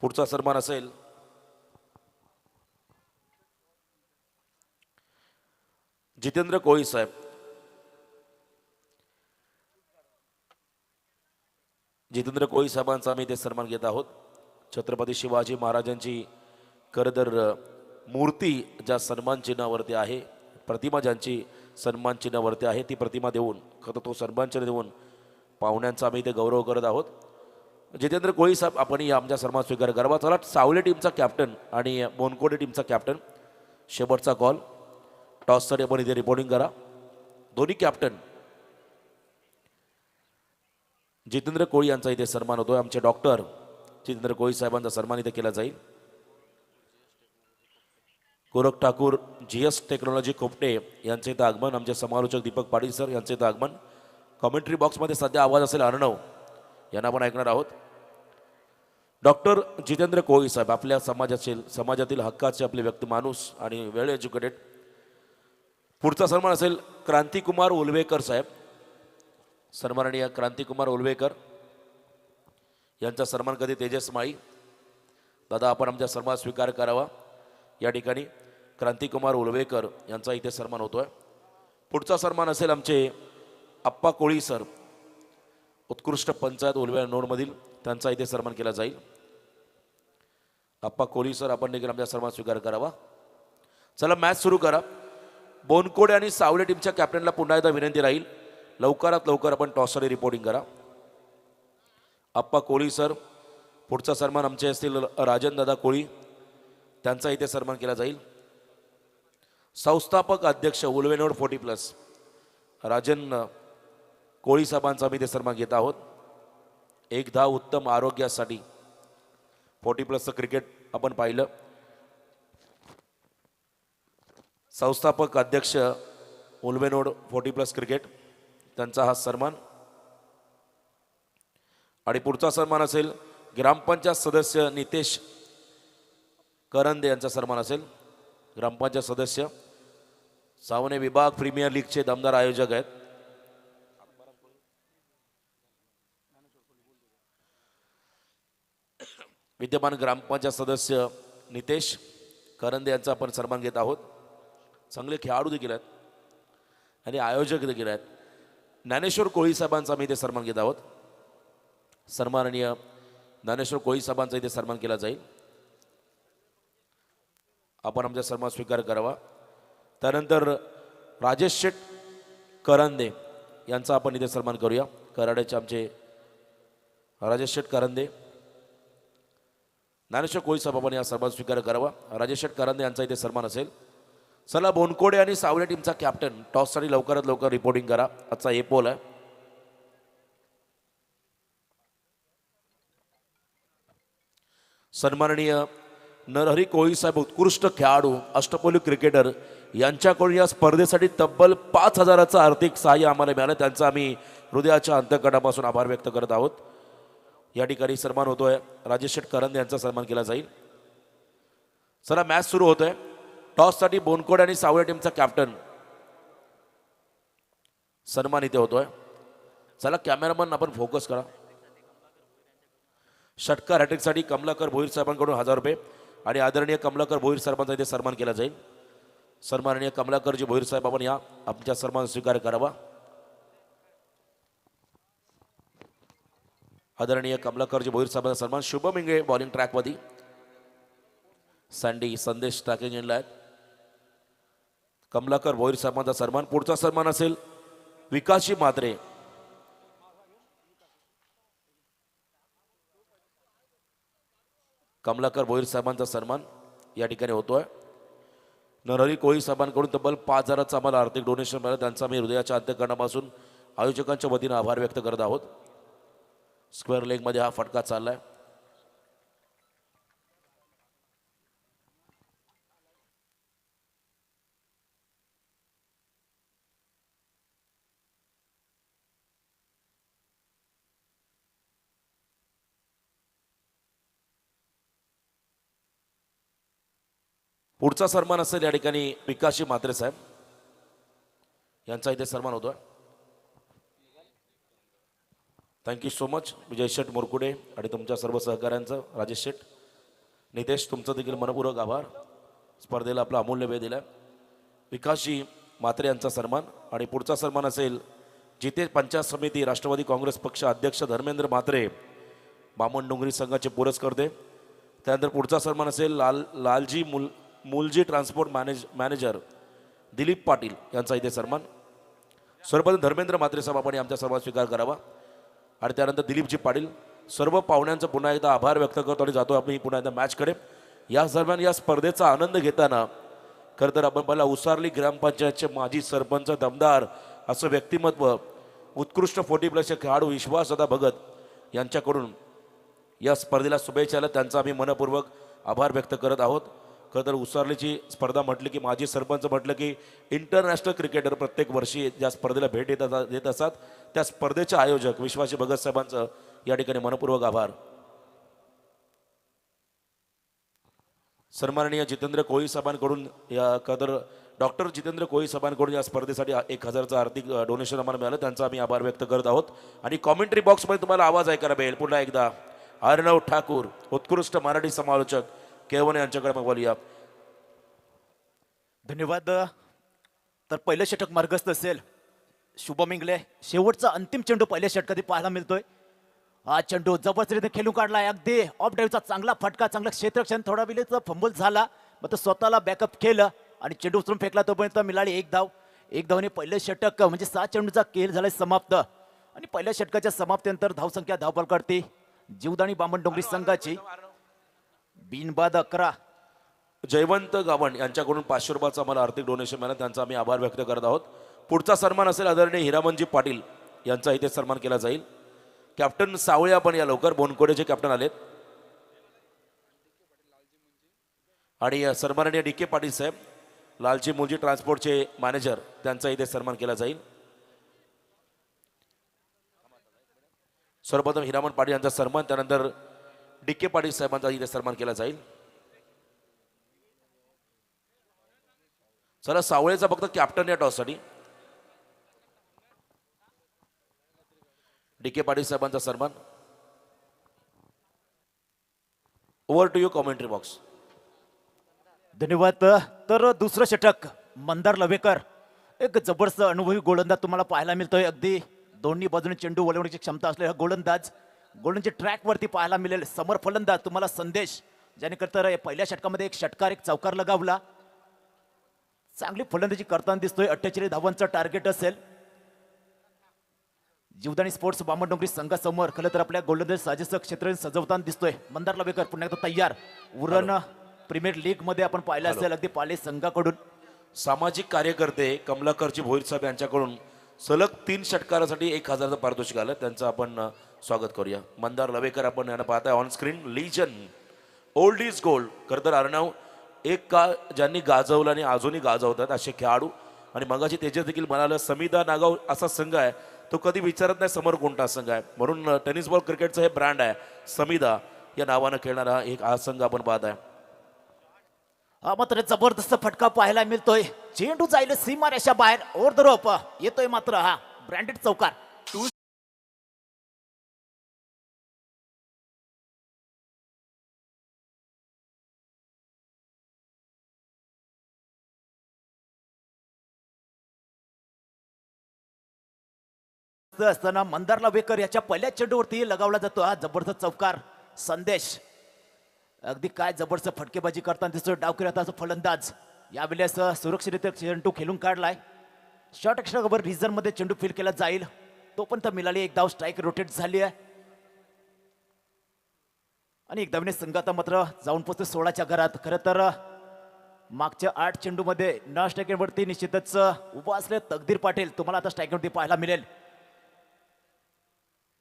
Speaker 1: पुढचा सन्मान असेल जितेंद्र कोळी साहेब. जितेंद्र कोळी साहेबांचा आम्ही ते सन्मान घेत आहोत. छत्रपती शिवाजी महाराजांची खरंतर मूर्ती ज्या सन्मान चिन्हावरती आहे प्रतिमा ज्यांची सन्मान चिन्हावरती आहे ती प्रतिमा देऊन खरं तो सन्मान चिन्ह देऊन पाहुण्यांचा आम्ही इथे गौरव करत आहोत. जितेंद्र कोळी साहेब आपण या आमच्या सन्मान स्वीकार करावा. चला सावले टीमचा कॅप्टन आणि बोनकोडे टीमचा कॅप्टन शेवटचा कॉल टॉससाठी आपण इथे रिपोर्टिंग करा. दोन्ही कॅप्टन जितेंद्र कोळी यांचा इथे सन्मान होतोय. आमचे डॉक्टर जितेंद्र कोळी साहेबांचा सन्मान इथे केला जाईल. गोरख ठाकूर GS टेक्नॉलॉजी खोपटे यांचे इथं आगमन. आमचे समालोचक दीपक पाटील सर यांचे इथं आगमन. कॉमेंट्री बॉक्समध्ये सध्या आवाज असेल अर्णव यांना आपण ऐकणार आहोत. डॉक्टर जितेंद्र कोळी साहेब आपल्या समाजातील हक्काचे आपले व्यक्ती माणूस आणि वेल एज्युकेटेड. पुढचा सन्मान असेल क्रांतिकुमार उलवेकर साहेब. सन्माननीय क्रांतिकुमार उलवेकर यांचा सन्मान कधी तेजस माळी. दादा आपण आमचा सन्मान स्वीकार करावा. या ठिकाणी क्रांतिकुमार उलवेकर यांचा इथे सन्मान होतोय. पुढचा सन्मान असेल आमचे आप्पा कोळी सर उत्कृष्ट पंचायत उलव्या नोडमधील त्यांचा इथे सन्मान केला जाईल. आप्पा कोळी सर आपण देखील आमचा सन्मान स्वीकार करावा. चला मॅच सुरू करा. बोनकोडे आणि सावले टीमच्या कॅप्टनला पुन्हा एकदा विनंती राहील लवकरात लवकर आपण टॉससाठी रिपोर्टिंग करा. आप्पा कोळी सर. पुढचा सन्मान आमचे असतील राजन दादा कोळी त्यांचा इथे सन्मान केला जाईल. संस्थापक अध्यक्ष उलवेनोड 40+ राजन कोळी साहेबांचा आम्ही ते सन्मान घेत आहोत. 1 धाव उत्तम आरोग्यासाठी 40+ क्रिकेट आपण पाहिलं. संस्थापक अध्यक्ष उलवेनोड 40+ क्रिकेट त्यांचा हा सन्मान. आणि पुढचा सन्मान असेल ग्रामपंचायत सदस्य नितेश करंदे यांचा सन्मान असेल. ग्रामपंचायत सदस्य सावने विभाग प्रीमियर लीगचे दमदार आयोजक आहेत. विद्यमान ग्रामपंचायत सदस्य नितेश करंदे यांचा आपण सन्मान घेत आहोत. चांगले खेळाडू देखील आहेत आणि आयोजक देखील आहेत. ज्ञानेश्वर कोळी साहेबांचा आम्ही इथे सन्मान घेत आहोत. सन्माननीय ज्ञानेश्वर कोळी साहेबांचा इथे सन्मान केला जाईल. आपण आमचा सन्मान स्वीकार करावा. त्यानंतर राजेश शेठ करंदे यांचा आपण इथे सन्मान करूया. कराड्याचे आमचे राजेश शेठ करंदे. ज्ञानेश्वर कोळी साहेब आपण या सन्मान स्वीकार करावा. राजेश शेठ करंदे यांचा इथे सन्मान असेल. चला, बोनकोडे आणि सावळे टीमचा कॅप्टन टॉससाठी लवकरात लवकर रिपोर्टिंग करा. आजचा ए पोल आहे. सन्माननीय नरहरी कोळी साहेब उत्कृष्ट खेळाडू अष्टपैलू क्रिकेटर यांच्याकडून या स्पर्धेसाठी तब्बल 5,000चं आर्थिक सहाय्य आम्हाला मिळालं. त्यांचा आम्ही हृदयाच्या अंतःकरणापासून आभार व्यक्त करत आहोत. या ठिकाणी सन्मान होतोय. राजेश शेठ करंदे यांचा सन्मान केला जाईल. चला, मॅच सुरू होतोय. टॉससाठी बोनकोडे आणि सावळे टीमचा कॅप्टन सन्मान इथे होतोय. चला, कॅमेरामन आपण फोकस करा. षटकार हॅट्रिकसाठी कमलाकर भोईर साहेबांकडून 1,000 रुपये आणि आदरणीय कमलाकर भोईर साहेबांचा इथे सन्मान केला जाईल. सन्माननीय कमलाकरजी भोईर साहेब आपण या आमच्या सन्मान स्वीकार करावा. आदरणीय कमलाकरजी भोईर साहेबांचा सन्मान. शुभम इंगळे बॉलिंग ट्रॅकमध्ये. सँडी संदेश ट्रॅकिंग इनला आहेत. कमलाकर भोईर साहेबांचा सन्मान. पुढचा सन्मान असेल विकासजी म्हात्रे. कमलाकर भोईर साहेबांचा सन्मान या ठिकाणी होतोय. नरहरी कोळी साहेबांकडून तब्बल 5,000चं आम्हाला आर्थिक डोनेशन मिळालं. त्यांचा आम्ही हृदयाच्या अंतःकरणापासून आयोजकांच्या वतीनं आभार व्यक्त करत आहोत. स्क्वेअर लेगमध्ये हा फटका चाललाय. पुढचा सन्मान असेल या ठिकाणी विकासजी म्हात्रे साहेब यांचा इथे सन्मान होतोय. थँक्यू सो मच विजय शेठ मोरकुडे आणि तुमच्या सर्व सहकाऱ्यांचं. राजेश शेठ, नितेश, तुमचं देखील मनपूर्वक आभार. स्पर्धेला आपला अमूल्य वेळ दिला. विकासजी म्हात्रे यांचा सन्मान. आणि पुढचा सन्मान असेल जिथे पंचायत समिती राष्ट्रवादी काँग्रेस पक्ष अध्यक्ष धर्मेंद्र म्हात्रे बामण डोंगरी संघाचे पुरस्कर्ते. त्यानंतर पुढचा सन्मान असेल लालजी मूलजी ट्रान्सपोर्ट मॅनेजर दिलीप पाटील यांचा इथे सन्मान. सर्वप्रथम धर्मेंद्र म्हात्रे साहेब आपण आमचा सन्मान स्वीकार करावा. आणि त्यानंतर दिलीपजी पाटील. सर्व पाहुण्यांचं पुन्हा एकदा आभार व्यक्त करतो आणि जातो आपण पुन्हा एकदा मॅचकडे. या दरम्यान या स्पर्धेचा आनंद घेताना खरं तर आपण पहिला उसारली ग्रामपंचायतचे माजी सरपंच दमदार असं व्यक्तिमत्व उत्कृष्ट 40+ खेळाडू विश्वासदादा भगत यांच्याकडून या स्पर्धेला शुभेच्छा आल्या. त्यांचा आम्ही मनपूर्वक आभार व्यक्त करत आहोत. खरं तर उसारलीची स्पर्धा म्हटली की माजी सरपंच म्हटलं की इंटरनॅशनल क्रिकेटर प्रत्येक वर्षी ज्या स्पर्धेला भेट देत असतात त्या स्पर्धेचे आयोजक विश्वासजी भगत साहेबांचं या ठिकाणी मनपूर्वक आभार. सन्माननीय जितेंद्र कोळी साहेबांकडून या खरं डॉक्टर जितेंद्र कोळी साहेबांकडून या स्पर्धेसाठी 1,000चं आर्थिक डोनेशन आम्हाला मिळालं. त्यांचा आम्ही आभार व्यक्त करत आहोत. आणि कॉमेंट्री बॉक्समध्ये तुम्हाला आवाज ऐकायला मिळेल पुन्हा एकदा अर्णव ठाकूर उत्कृष्ट मराठी समालोचक केवने यांच्याकडे मग बोलूया.
Speaker 2: धन्यवाद. तर पहिलं षटक मार्गस्थ असेल शुभम इंगळे. शेवटचा अंतिम चेंडू पहिल्या षटकात पाहायला मिळतोय. हा चेंडू जबरदस्तीने खेळून काढला. अगदी ऑफ ड्राईव्हचा चांगला फटका, चांगला क्षेत्रक्षण. थोडा वेळेचा फंबल झाला, मग तो स्वतःला बॅकअप केलं आणि चेंडू उचलून फेकला. तोपर्यंत मिळाली 1 धाव. 1 धावने पहिलं षटक म्हणजे 7 चेंडूचा खेळ झालाय समाप्त. आणि पहिल्या षटकाच्या समाप्तीनंतर धावसंख्या धावपलकडती जीवदानी बामण डोंगरी संघाची बिनबाद 11.
Speaker 1: जयवंत गावण यांच्याकडून 500 रुपयाचं आम्हाला आर्थिक डोनेशन मिळालं. त्यांचा आम्ही आभार व्यक्त करत आहोत. पुढचा सन्मान असेल आदरणीय हिरामनजी पाटील यांचा इथे सन्मान केला जाईल. कॅप्टन सावळे आपण या लवकर. बोनकोडेचे कॅप्टन आलेत. आणि सन्माननीय DK पाटील साहेब लालजी मुलजी ट्रान्सपोर्टचे मॅनेजर त्यांचा इथे सन्मान केला जाईल. सर्वप्रथम हिरामन पाटील यांचा सन्मान, त्यानंतर DK पाटील साहेबांचा इथे सन्मान केला जाईल. चला, सावळेचा फक्त कॅप्टन या टॉससाठी. DK पाटील साहेबांचा सन्मान. Over to you commentary box.
Speaker 2: धन्यवाद. तर दुसरं षटक मंदार लवेकर एक जबरदस्त अनुभवी गोलंदाज तुम्हाला पाहायला मिळतोय. अगदी दोन्ही बाजूने चेंडू वळवण्याची क्षमता असलेला गोलंदाज, गोलंदाजी ट्रॅक वरती पाहायला मिळेल. समोर फलंदाज तुम्हाला संदेश, ज्याने तर पहिल्या षटकामध्ये एक षटकार एक चौकार लगावला. चांगली फलंदाजी करताना दिसतोय. 48 धावांचं टार्गेट असेल. जीवदानी स्पोर्ट्स बामणडोंगरी संघासमोर खरं तर आपल्या गोलंदाज साजेसं क्षेत्र सजवताना दिसतोय. मंदार लवेकर पुन्हा एकदा तयार. उरण प्रीमियर लीग मध्ये आपण पाहिलं असेल अगदी पाले संघाकडून.
Speaker 1: सामाजिक कार्यकर्ते कमलाकरजी भोईर साहेब यांच्याकडून सलग 3 षटकारासाठी 1000चं पारितोषिक आलं. त्यांचं आपण स्वागत करूया. मंदार लवेकर आपण यांना पाहताय on screen. Legend, old is gold. खरं तर अर्णव एक काळ ज्यांनी गाजवलं आणि अजूनही गाजवतात असे खेळाडू. आणि मगाशी तेजस देखील म्हणालं समिदा नागाव असा संघ आहे तो कधी विचारत नाही समोर कोणता संघ आहे. म्हणून टेनिस बॉल क्रिकेटचं हे ब्रँड आहे. समिदा या नावानं खेळणारा एक हा संघ आपण पाहत आहे.
Speaker 2: हा मात्र जबरदस्त फटका पाहायला मिळतोय. चेंडू जाईल सीमा रेषा बाहेर. ओव्हर द रोप येतोय मात्र हा ब्रँडेड चौकार. असताना मंदार लवेकर याच्या पहिल्या चेंडूवरती लगावला जातो हा जबरदस्त चौकार. संदेश अगदी काय जबरदस्त फटकेबाजी करताना दिसतोय. डावखिराचा फलंदाज यावेळेस सुरक्षितरित्या चेंडू खेळून काढलाय. शॉर्ट एक्स्ट्रावर रिझन मध्ये चेंडू फील केला जाईल. तो पण तर मिळाली. एक धाव स्ट्राईक रोटेट झाली आहे आणि एक धावने संघात मात्र जाऊन पोहोचतो 16च्या घरात. खरं तर मागच्या 8 चेंडूमध्ये न स्ट्राईकवरती निश्चितच उभा असले तकदीर पाटील तुम्हाला आता स्ट्राईकवरती पाहायला मिळेल.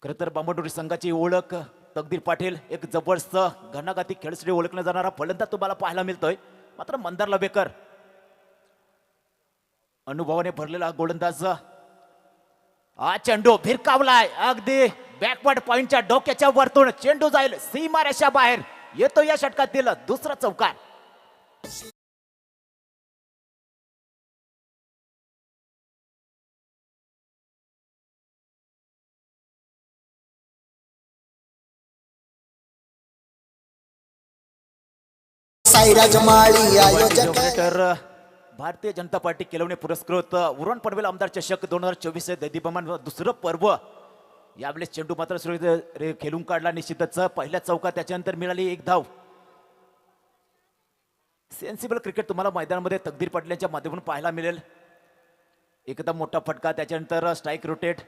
Speaker 2: खरं तर बांबडोरी संघाची ओळख तकदीर पाटील एक जबरदस्त घणाघाती खेळासाठी ओळखला जाणारा फलंदाज तुम्हाला पाहायला मिळतोय. मात्र मंदार लवेकर अनुभवाने भरलेला गोलंदाज. हा चेंडू भिरकावलाय अगदी बॅकवर्ड पॉइंटच्या डोक्याच्या वरतून चेंडू जाईल सीमा रेषा बाहेर. येतो या षटकातील दुसरा चौकार.
Speaker 3: साईराज माळी आयोजक
Speaker 2: ऑपरेटर भारतीय जनता पार्टी केलवणे पुरस्कृत उरण पनवेल आमदार चषक 2024 दैदिप्यमान दुसरं पर्व. यावेळेस चेंडू मात्र खेळून काढला निश्चितच. पहिल्या चौका त्याच्यानंतर मिळाली एक धाव. सेन्सिबल क्रिकेट तुम्हाला मैदानामध्ये तकदीर पाटलांच्या माध्यमातून पाहायला मिळेल. एकदम मोठा फटका त्याच्यानंतर स्ट्राईक रोटेट.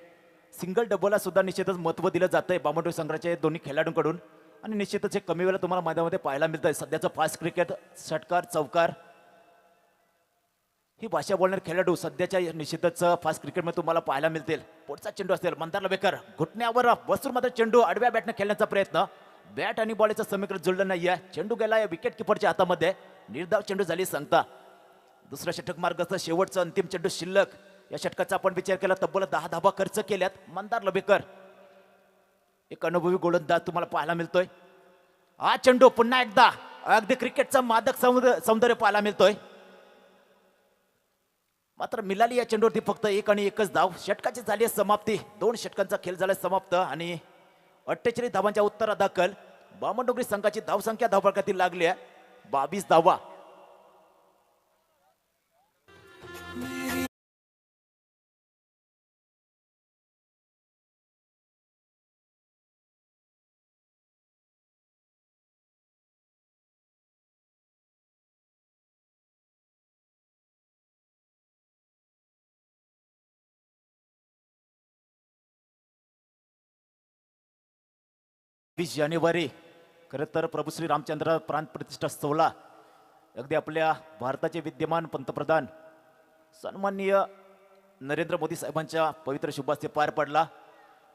Speaker 2: सिंगल डबलला सुद्धा निश्चितच महत्व दिलं जातंय बामणडोरी संघाच्या दोन्ही खेळाडूंकडून. आणि निश्चितच हे कमी वेळेला तुम्हाला मैदानामध्ये पाहायला मिळतंय. सध्याचं फास्ट क्रिकेट षटकार चौकार ही भाषा बोलणारे खेळाडू सध्याच्या निश्चितच फास्ट क्रिकेटमध्ये तुम्हाला पाहायला मिळतील. पुढचा चेंडू असेल मंदार लवेकर घुटण्यावर बसून मात्र चेंडू आडव्या बॅटने खेळण्याचा प्रयत्न. बॅट आणि बॉलचं समीकरण जुळलं नाहीये. चेंडू गेला विकेट किपरच्या हातामध्ये. निर्धाव चेंडू झाली सांगता. दुसरा षटक मार्गाचा शेवटचा अंतिम चेंडू शिल्लक. या षटकाचा आपण विचार केला तब्बल 10 धावा खर्च केल्यात. मंदार लवेकर एक अनुभवी गोलंदाज तुम्हाला पाहायला मिळतोय. हा चेंडू पुन्हा एकदा अगदी क्रिकेटचा मादक सौंदर्य पाहायला मिळतोय. मात्र मिळाली या चेंडूवरती फक्त एक आणि एकच धाव. षटकाची झाली आहे समाप्ती. 2 षटकांचा खेळ झाला समाप्त आणि 48 धावांच्या उत्तरादाखल बामणडोंगरी संघाची धावसंख्या धावफलकातील लागली आहे 22 धावा. जानेवारी खरं तर प्रभू श्री रामचंद्र प्रांत प्रतिष्ठा 16 अगदी आपल्या भारताचे विद्यमान पंतप्रधान सन्माननीय नरेंद्र मोदी साहेबांच्या पवित्र शुभास्ते पार पडला.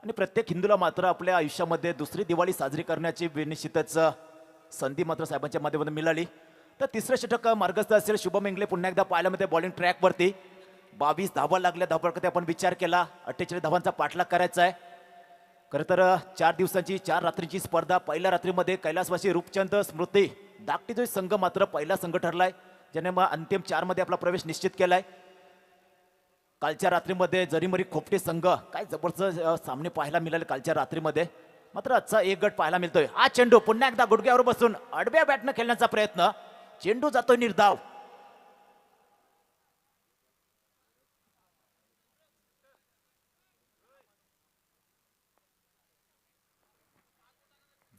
Speaker 2: आणि प्रत्येक हिंदूला मात्र आपल्या आयुष्यामध्ये दुसरी दिवाळी साजरी करण्याची निश्चितच संधी मात्र साहेबांच्या माध्यमातून मिळाली. तर तिसरं षटक मार्गस्थ असेल. शुभम इंगले पुन्हा एकदा पाहायला मिळते बॉलिंग ट्रॅकवरती. 22 धावा लागल्या धावफलकात आपण विचार केला. 48 धावांचा पाठलाग करायचा आहे. खरं तर 4 दिवसांची 4 रात्रीची स्पर्धा. पहिल्या रात्रीमध्ये कैलासवासी रूपचंद स्मृती धाकटीचा संघ मात्र पहिला संघ ठरलाय ज्याने मग अंतिम 4 मध्ये आपला प्रवेश निश्चित केलाय. कालच्या रात्रीमध्ये जरीमरी खोपटे संघ काय जबरदस्त सामने पाहायला मिळाले कालच्या रात्रीमध्ये. मात्र आजचा एक गट पाहायला मिळतोय. हा चेंडू पुन्हा एकदा गुडघ्यावर बसून आडव्या बॅटनं खेळण्याचा प्रयत्न. चेंडू जातोय निर्धाव.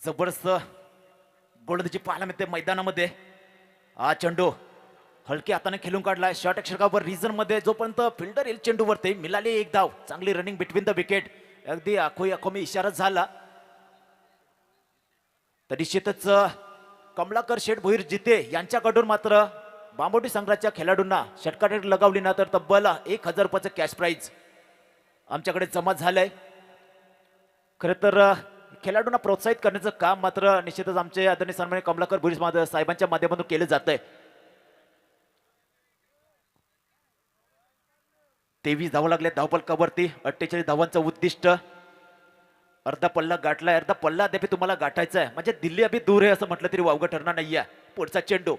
Speaker 2: जबरदस्त गोलंदाजी पाहायला मिळते मैदानामध्ये. हा चेंडू हलक्या हाताने खेळून काढलाय शॉर्ट षटकावर रिझन मध्ये. जोपर्यंत फिल्डर येईल चेंडूवरती मिळाली एक धाव. चांगली रनिंग बिटवीन द विकेट. अगदी आखोमी इशारा झाला. तर निश्चितच कमलाकर शेठ भोईर जिते यांच्याकडून मात्र बांबोटी संघाच्या खेळाडूंना षटकार लगावली ना तर तब्बल 1000 रुपयाचं कॅश प्राइज आमच्याकडे जमा झालंय. खरं तर खेळाडूंना प्रोत्साहित करण्याचं काम मात्र निश्चितच आमचे आदरणीय सन्माननीय कमलाकर भोईर साहेबांच्या माध्यमातून केलं जात आहे. 23 धावा लागल्या धावफलकावरती. 48 धावांचं उद्दिष्ट. अर्धा पल्ला गाठलाय. अर्धा पल्ला अद्याप तुम्हाला गाठायचा आहे म्हणजे दिल्ली अभि दूर आहे असं म्हटलं तरी वावगं ठरणार नाहीये. पुढचा चेंडू.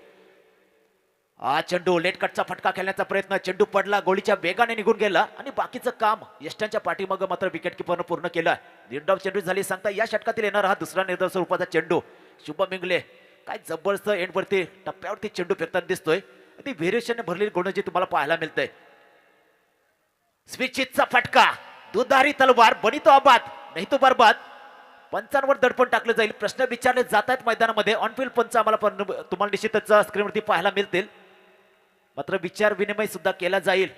Speaker 2: हा चेंडू लेट कटचा फटका खेळण्याचा प्रयत्न. चेंडू पडला. गोळीच्या वेगाने निघून गेला आणि बाकीचं काम यष्टांच्या पाठीमागं मात्र विकेट किपरनं पूर्ण केलं. निर्धाव चेंडू झाली सांगता या षटकातील येणार हा दुसरा निर्धाव स्वरूपाचा चेंडू. शुभम इंगले काय जबरदस्त एंडवरती टप्प्यावरती चेंडू फेकताना दिसतोय. ती व्हेरिएशनने भरलेली गोलंदाजी तुम्हाला पाहायला मिळते. स्विचितचा फटका. दुधारी तलवार बनी तो आबाद नाही तो बरबाद. पंचांवर दडपण टाकलं जाईल. प्रश्न विचारले जात आहेत मैदानामध्ये. ऑनफिल्ड पंच आम्हाला तुम्हाला निश्चितच स्क्रीनवरती पाहायला मिळतील. मात्र विचार विनिमय सुद्धा केला जाईल.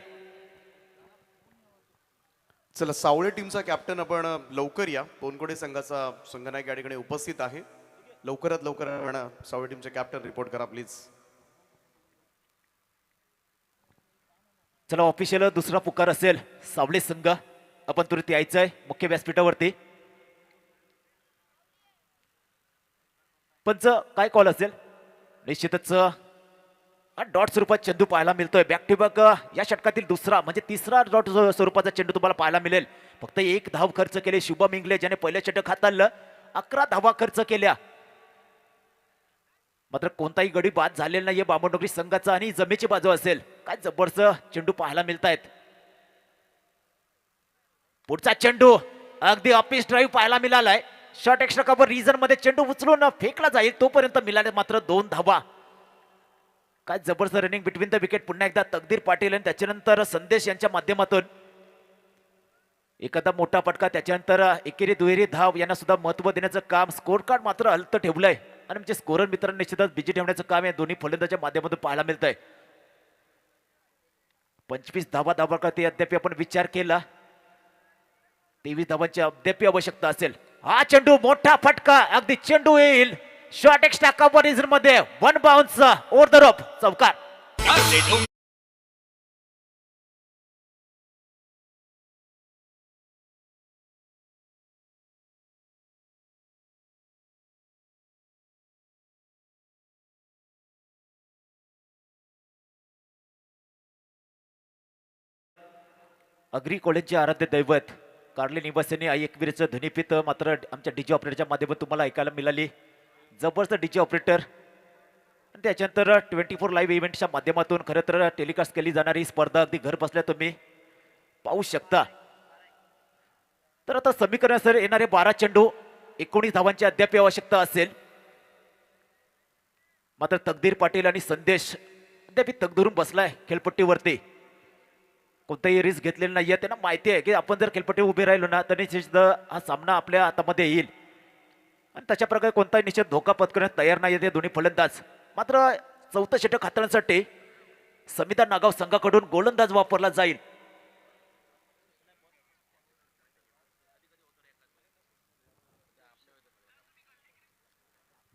Speaker 4: चला सावळे टीमचा कॅप्टन आपण लवकर या. पोनकोडे संघाचा संघनायक या ठिकाणी उपस्थित आहे. लवकरात लवकर आपण सावळे टीमचे कॅप्टन रिपोर्ट करा प्लीज.
Speaker 2: चला ऑफिशियल दुसरा पुकार असेल सावळे संघ. आपण तुरंत यायचंय मुख्य व्यासपीठावरती. पंच काय कॉल असेल. निश्चितच डॉट स्वरूपात चेंडू पाहायला मिळतोय. बॅक टू बॅक या षटकातील दुसरा म्हणजे तिसरा डॉट स्वरूपाचा चेंडू तुम्हाला पाहायला मिळेल. फक्त 1 धाव खर्च केले शुभम इंगले ज्याने पहिलं षटक हाताळलं. 11 धावा खर्च केल्या. मात्र कोणताही गडी बाद झालेला नाहीये बामणडोंगरी संघाचा आणि जमेची बाजू असेल. काय जबरदस्त चेंडू पाहायला मिळतायत. पुढचा चेंडू अगदी ऑफिस ड्राईव्ह पाहायला मिळालाय. शॉर्ट एक्स्ट्रा कव्हर रिझन मध्ये चेंडू उचलून फेकला जाईल तोपर्यंत मिळाले मात्र 2 धावा. काय जबरदस्त रनिंग बिटवीन द विकेट. पुन्हा एकदा तकदीर पाटील आणि त्याच्यानंतर संदेश यांच्या माध्यमातून एखादा मोठा फटका. त्याच्यानंतर एकेरी दुहेरी धाव यांना सुद्धा महत्व देण्याचं काम. स्कोर कार्ड मात्र हलतं ठेवलंय आणि म्हणजे स्कोरर मित्रांनी निश्चितच बिजी ठेवण्याचं काम या दोन्ही फलंदाजाच्या माध्यमातून पाहायला मिळतंय. 25 धावा करते अद्याप आपण विचार केला. 23 धावांची अद्याप आवश्यकता असेल. हा चेंडू मोठा फटका. अगदी चेंडू येईल शॉर्ट एक्स्ट्रा कव्हर मध्ये. 1 बाउन्स ओव्हर द रोप चौकार. अग्री कॉलेजचे आराध्य दैवत कार्ले निवासींनी आई एकवीरचं ध्वनिफीत मात्र आमच्या डीजे ऑपरेटरच्या माध्यमातून तुम्हाला ऐकायला मिळाली. जबरदस्त डीजे ऑपरेटर. आणि त्याच्यानंतर 24 लाईव्ह इव्हेंटच्या माध्यमातून खरं तर टेलिकास्ट केली जाणारी स्पर्धा अगदी घर बसल्या तुम्ही पाहू शकता. तर आता समीकरण सर येणारे 12 चेंडू 19 धावांची अद्याप आवश्यकता असेल. मात्र तकदीर पाटील आणि संदेश अद्याप तग धरून बसलाय खेळपट्टीवरती. कोणताही रिस्क घेतलेला नाहीये. त्यांना माहिती आहे की आपण जर खेळपट्टी उभे राहिलो ना तर निश्चित हा सामना आपल्या हातामध्ये येईल आणि तशा प्रकारे कोणताही निश्चित धोका पत्करण्यास तयार नाही ते दोन्ही फलंदाज. मात्र 4थं षटक हाताळण्यासाठी समिता नागाव संघाकडून गोलंदाज वापरला जाईल.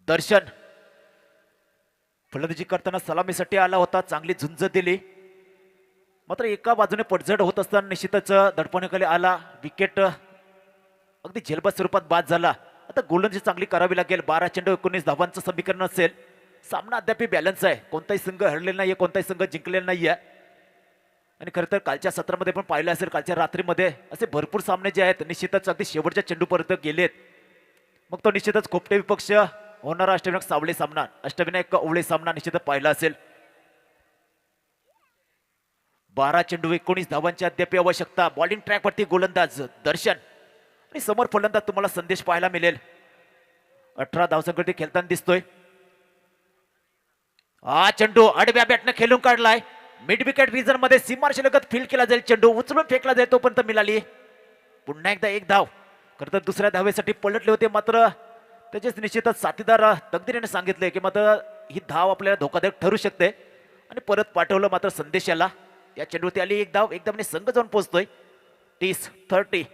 Speaker 2: दर्शन फलंदाजी करताना सलामीसाठी आला होता. चांगली झुंज दिली. मात्र एका बाजूने पडझड होत असताना निश्चितच दडपणाखाली आला. विकेट अगदी झेलबाद स्वरूपात बाद झाला. आता गोलंदाजी चांगली करावी लागेल. 12 चेंडू 19 धावांचं समीकरण असेल. सामना अद्याप बॅलन्स आहे. कोणताही संघ हरलेला नाहीये. कोणताही संघ जिंकलेला नाहीये. आणि खरं तर कालच्या सत्रामध्ये पण पाहिलं असेल कालच्या रात्रीमध्ये असे भरपूर सामने जे आहेत निश्चितच अगदी शेवटच्या चेंडूपर्यंत गेलेत. मग तो निश्चितच खोपटे विपक्ष होणारा अष्टविनायक सावळे सामना अष्टविनायक ओवळे सामना निश्चितच पाहिला असेल. 12 चेंडू 19 धावांची अद्याप आवश्यकता. बॉलिंग ट्रॅकवरती गोलंदाज दर्शन आणि समोर फलंदाज तुम्हाला संदेश पाहायला मिळेल. 18 धावसंख्येवरती खेळताना दिसतोय. हा चेंडू आडव्या बॅटने खेळून काढलाय. मिड विकेट रिजन मध्ये सीमारेषेलगत फील्ड केला जाईल. चेंडू उचलून फेकला जाईल तोपर्यंत मिळाली पुन्हा एकदा 1 धाव. खरं तर दुसऱ्या धावेसाठी पलटले होते मात्र त्याचेच निश्चितच साथीदार तकदीरीने सांगितले की मात्र ही धाव आपल्याला धोकादायक ठरू शकते आणि परत पाठवलं मात्र संदेशाला. या चेंडूवरती आली एक धाव, एकदम संघ जाऊन पोहोचतोय 30-30.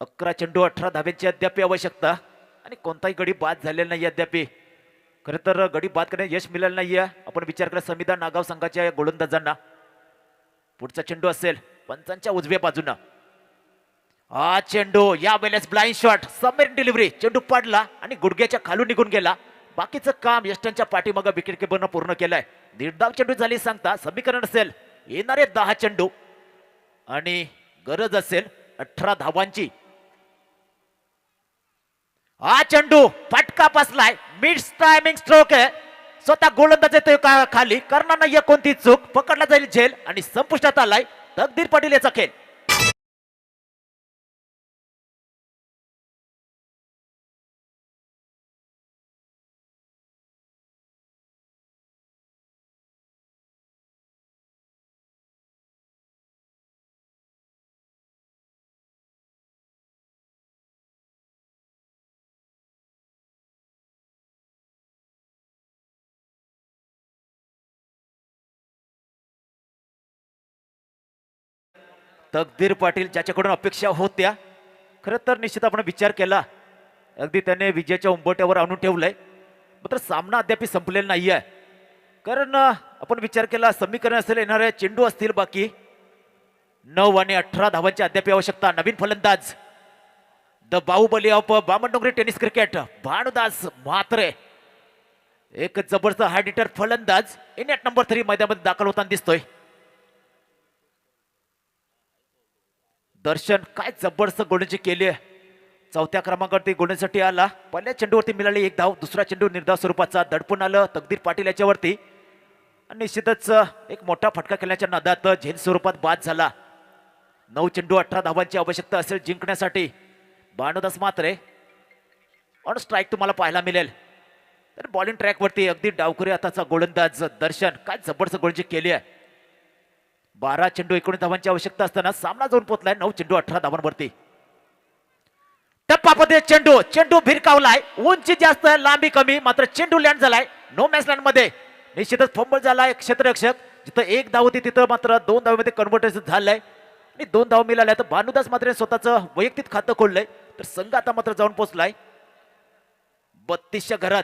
Speaker 2: 11 चेंडू 18 धाब्यांची अद्याप आवश्यकता आणि कोणताही गडी बाद झालेला नाही अद्याप. खरं तर गडी बाद करण्यात यश मिळालं नाहीये. आपण विचार केला संविधान नागाव संघाच्या या गोलंदाजांना. पुढचा चेंडू असेल पंचांच्या उजव्या बाजूनं. हा चेंडू या वेळेस ब्लाइंड शॉट, सबमेरिन डिलिव्हरी, चेंडू पडला आणि गुडघ्याच्या खालून निघून गेला. बाकीचं काम यष्टांच्या पाठीमागं विकेट किपरनं पूर्ण केलंय. 1.5 धाव चेंडू झाली सांगता समीकरण असेल येणारे 10 चेंडू आणि गरज असेल 18 धावांची. हा चेंडू फटका बसलाय, मिड टायमिंग स्ट्रोक आहे. स्वतः गोलंदाज येतोय खाली, करणार नाहीये कोणती चूक, पकडला जाईल झेल आणि संपुष्टात आलाय तकदीर पाटील याचा खेळ. तकदीर पाटील ज्याच्याकडून अपेक्षा होत्या, खरं तर निश्चित आपण विचार केला, अगदी त्याने विजयाच्या उंबरठ्यावर आणून ठेवलंय. मात्र सामना अद्याप संपलेला नाहीये. कारण आपण विचार केला समीकरण असेल येणारे चेंडू असतील बाकी 9 आणि 18 धावांची अद्याप आवश्यकता. नवीन फलंदाज the Baahubali of Bamandongri tennis cricket Bhanudas Mhatre, एक जबरदस्त हार्ड हिटर फलंदाज इन ॲट नंबर 3 मैदानामध्ये दाखल होताना दिसतोय. दर्शन काय जबरदस्त गोलंदाजी केली आहे. 4थ्या क्रमांकावरती गोलंदाजीसाठी आला. पहिल्या चेंडूवरती मिळाली एक धाव, दुसरा चेंडू निर्धाव स्वरूपाचा दडपून आलं तकदीर पाटील याच्यावरती आणि निश्चितच एक मोठा फटका खेळण्याच्या नादात झेल स्वरूपात बाद झाला. 9 चेंडू 18 धावांची आवश्यकता असेल जिंकण्यासाठी. भानुदास म्हात्रे ऑन स्ट्राईक तुम्हाला पाहायला मिळेल. तर बॉलिंग ट्रॅकवरती अगदी डावखुरी हाताचा गोलंदाज दर्शन काय जबरदस्त गोलंदाजी केली आहे. 12 चेंडू 19 धावांची आवश्यकता असताना सामना जाऊन पोहोचलाय 9 चेंडू 18 धावांवरती. टप्पामध्ये चेंडू चेंडू भिरकावलाय, उंची जास्त लांबी कमी, मात्र चेंडू लँड झालाय नो मॅच लँड मध्ये. निश्चितच फंबल झालाय क्षेत्ररक्षक. जिथं 1 धाव होती तिथं मात्र 2 धावांमध्ये कन्व्हर्टेशन झालंय आणि 2 धाव मिळाल्या. तर भानुदास मात्र स्वतःचं वैयक्तिक खातं खोललंय. तर संघ आता मात्र जाऊन पोहोचलाय 32च्या घरात.